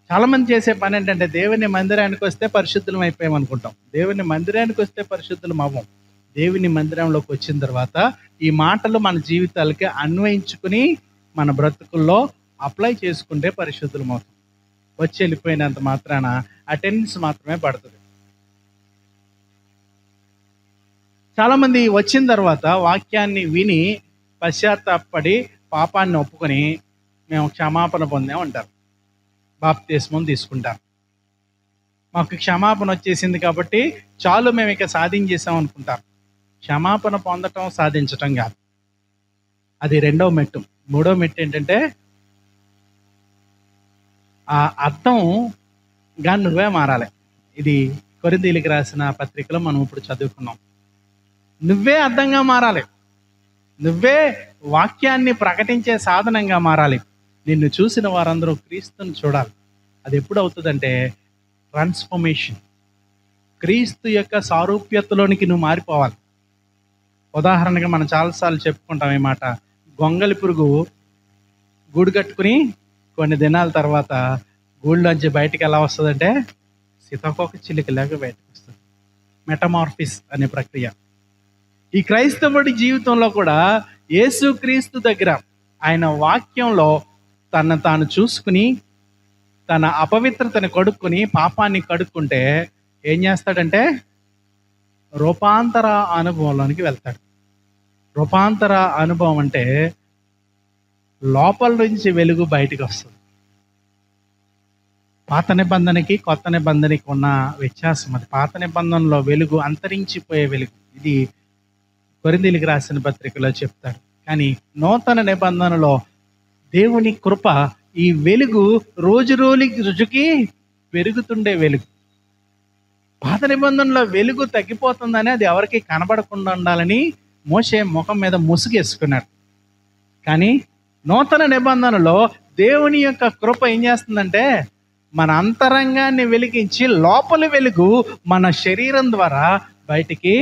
చాలామంది చేసే పని ఏంటంటే దేవుని మందిరానికి వస్తే పరిశుద్ధులం అయిపోయాం అనుకుంటాం. దేవుని మందిరానికి వస్తే పరిశుద్ధులం అవ్వం. దేవుని మందిరంలోకి వచ్చిన తర్వాత ఈ మాటలు మన జీవితాలకి అన్వయించుకుని మన బ్రతుకుల్లో అప్లై చేసుకుంటే పరిశుద్ధులం అవుతాం. వచ్చి వెళ్ళిపోయినంత మాత్రాన అటెండెన్స్ మాత్రమే పడుతుంది. చాలామంది వచ్చిన తర్వాత వాక్యాన్ని విని పశ్చాత్తాపడి పాపాన్ని ఒప్పుకొని మేము క్షమాపణ పొందామంటారు, బాప్తిస్మం తీసుకుంటారు. మాకు క్షమాపణ వచ్చేసింది కాబట్టి చాలు, మేము ఇక సాధించేసాం అనుకుంటారు. క్షమాపణ పొందటం సాధించటం కాదు, అది రెండవ మెట్టు. మూడో మెట్టు ఏంటంటే ఆ అర్థంగా నువ్వే మారాలి. ఇది కొరింథీయులకు రాసిన పత్రికలో మనం ఇప్పుడు చదువుకున్నాం. నువ్వే అర్థంగా మారాలి, నువ్వే వాక్యాన్ని ప్రకటించే సాధనంగా మారాలి. నిన్ను చూసిన వారందరూ క్రీస్తుని చూడాలి. అది ఎప్పుడు అవుతుందంటే ట్రాన్స్ఫర్మేషన్, క్రీస్తు యొక్క సారూప్యతలోనికి నువ్వు మారిపోవాలి. ఉదాహరణగా మనం చాలాసార్లు చెప్పుకుంటాం ఈ మాట. గొంగలి పురుగు గూడు కట్టుకుని కొన్ని దినాల తర్వాత గూడులోంచి బయటికి ఎలా వస్తుందంటే సీతాకోక చిలుకలాగా బయటకు వస్తుంది. మెటమార్ఫిస్ అనే ప్రక్రియ. ఈ క్రైస్తవుడి జీవితంలో కూడా యేసుక్రీస్తు దగ్గర ఆయన వాక్యంలో తను తాను చూసుకుని తన అపవిత్రతని కడుక్కుని పాపాన్ని కడుక్కుంటే ఏం చేస్తాడంటే రూపాంతర అనుభవంలోనికి వెళ్తాడు. రూపాంతర అనుభవం అంటే లోపల నుంచి వెలుగు బయటికి వస్తుంది. పాత నిబంధనకి కొత్త నిబంధనకి ఉన్న వ్యత్యాసం అది. పాత నిబంధనలో వెలుగు అంతరించిపోయే వెలుగు, ఇది కొరింథీయులకు రాసిన పత్రికలో చెప్తాడు. కానీ నూతన నిబంధనలో దేవుని కృప, ఈ వెలుగు రోజు రోజుకి పెరుగుతుండే వెలుగు. పాత నిబంధనలో వెలుగు తగ్గిపోతుందని అది ఎవరికి కనబడకుండా ఉండాలని మోషే ముఖం మీద ముసుగేసుకున్నాడు. కానీ నూతన నిబంధనలో దేవుని యొక్క కృప ఏం చేస్తుందంటే మన అంతరంగాన్ని వెలిగించి లోపలి వెలుగు మన శరీరం ద్వారా బయటికి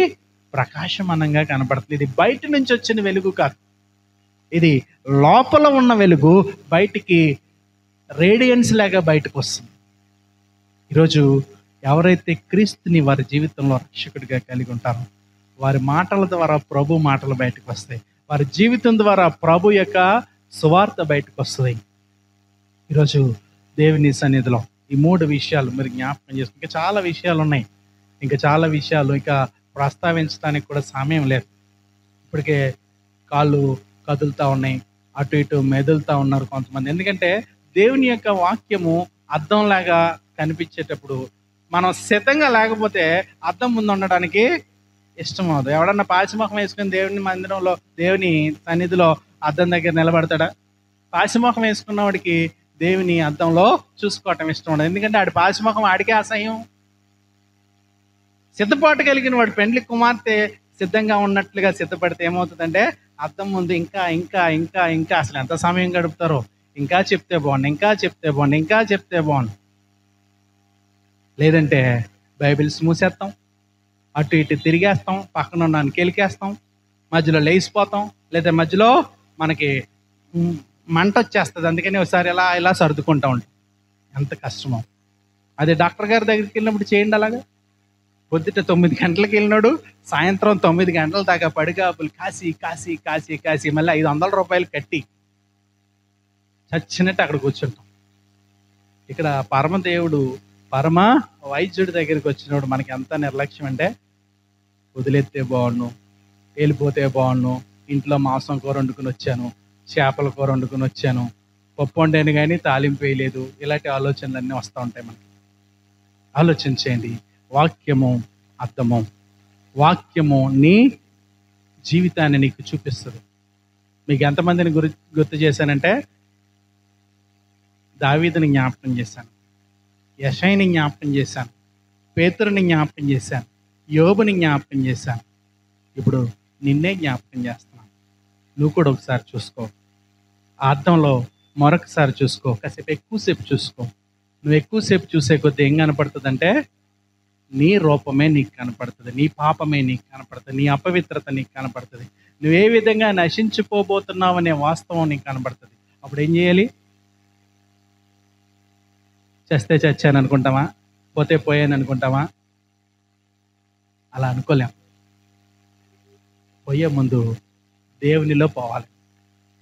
ప్రకాశమానంగా కనబడుతుంది. ఇది బయట నుంచి వచ్చిన వెలుగు కాదు, ఇది లోపల ఉన్న వెలుగు బయటికి రేడియన్స్ లాగా బయటకు వస్తుంది. ఈరోజు ఎవరైతే క్రీస్తుని వారి జీవితంలో రక్షకుడిగా కలిగి ఉంటారో వారి మాటల ద్వారా ప్రభు మాటలు బయటకు వస్తాయి. వారి జీవితం ద్వారా ప్రభు యొక్క సువార్త బయటకు వస్తుంది. ఈరోజు దేవుని సన్నిధిలో ఈ 3 విషయాలు మీరు జ్ఞాపకం చేసుకుంటే ఇంకా చాలా విషయాలు ఉన్నాయి. ఇంకా చాలా విషయాలు ఇంకా ప్రస్తావించడానికి కూడా సమయం లేదు. ఇప్పటికే కాళ్ళు కదులుతూ ఉన్నాయి, అటు ఇటు మెదులుతూ ఉన్నారు కొంతమంది. ఎందుకంటే దేవుని యొక్క వాక్యము అద్దంలాగా కనిపించేటప్పుడు మనం సిద్ధంగా లేకపోతే అద్దం ముందు ఉండడానికి ఇష్టం అవుతుంది. ఎవడన్నా పాచిముఖం వేసుకుని దేవుని మందిరంలో దేవుని సన్నిధిలో అద్దం దగ్గర నిలబడతాడా? పాచిముఖం వేసుకున్న వాడికి దేవుని అద్దంలో చూసుకోవటం ఇష్టం ఉండదు. ఎందుకంటే ఆడి పాచిముఖం ఆడికే అసహ్యం. సిద్ధపాటు కలిగిన వాడు పెండ్లి కుమార్తె సిద్ధంగా ఉన్నట్లుగా సిద్ధపడితే ఏమవుతుందంటే అద్దం ముందు ఇంకా ఇంకా ఇంకా ఇంకా అసలు ఎంత సమయం గడుపుతారో, ఇంకా చెప్తే బాగుండు, ఇంకా చెప్తే బాగుండు, ఇంకా చెప్తే బాగుండు. లేదంటే బైబిల్స్ మూసేస్తాం, అటు ఇటు తిరిగేస్తాం, పక్కన ఉన్నాను కెలికేస్తాం, మధ్యలో లేచిపోతాం, లేదా మధ్యలో మనకి మంట వచ్చేస్తుంది. అందుకని ఒకసారి ఇలా ఇలా సర్దుకుంటూ ఉంటాం. ఎంత కష్టమో. అదే డాక్టర్ గారి దగ్గరికి వెళ్ళినప్పుడు చేయండి అలాగా. పొద్దుట 9 గంటలకు వెళ్ళినాడు, సాయంత్రం 9 గంటల దాకా పడిగాపులు కాసి కాసి కాసి కాసి మళ్ళీ 500 రూపాయలు కట్టి చచ్చినట్టు అక్కడ కూర్చుంటాం. ఇక్కడ పరమదేవుడు పరమ వైద్యుడి దగ్గరికి వచ్చినప్పుడు మనకి ఎంత నిర్లక్ష్యం అంటే వదిలేస్తే బాగుండు, వెళ్ళిపోతే బాగుండు, ఇంట్లో మాంసం కూర వండుకుని వచ్చాను, చేపల కూర వండుకుని వచ్చాను, పప్పు వండాను కానీ తాలింపు వేయలేదు, ఇలాంటి ఆలోచనలన్నీ వస్తూ ఉంటాయి మనకి. ఆలోచించేయండి. వాక్యము అర్థము. వాక్యము నీ జీవితాన్ని నీకు చూపిస్తుంది. మీకు ఎంతమందిని గుర్తు చేశానంటే, దావీదుని జ్ఞాపకం చేశాను, యెషయాని జ్ఞాపకం చేశాను, పేతురుని జ్ఞాపకం చేశాను, యోబుని జ్ఞాపకం చేశాను. ఇప్పుడు నిన్నే జ్ఞాపకం చేస్తున్నాను. నువ్వు కూడా ఒకసారి చూసుకో, ఆ అద్దంలో మరొకసారి చూసుకో, కాసేపు ఎక్కువసేపు చూసుకో. నువ్వు ఎక్కువసేపు చూసే కొద్దీ ఏం కనపడుతుందంటే, నీ రూపమే నీకు కనపడుతుంది, నీ పాపమే నీకు కనపడుతుంది, నీ అపవిత్రత నీకు కనపడుతుంది, నువ్వు ఏ విధంగా నశించిపోబోతున్నావు అనే వాస్తవం నీకు కనపడుతుంది. అప్పుడు ఏం చేయాలి? చేస్తే చచ్చాను అనుకుంటామా? పోతే పోయాను అనుకుంటామా? అలా అనుకోలేం. పోయే ముందు దేవునిలో పోవాలి,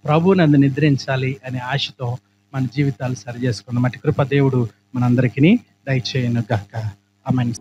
ప్రభు నందు నిద్రించాలి అనే ఆశతో మన జీవితాలు సరి చేసుకున్నాం. అటు కృప దేవుడు మనందరికీ దయచేయును గాక. ఆమేన్.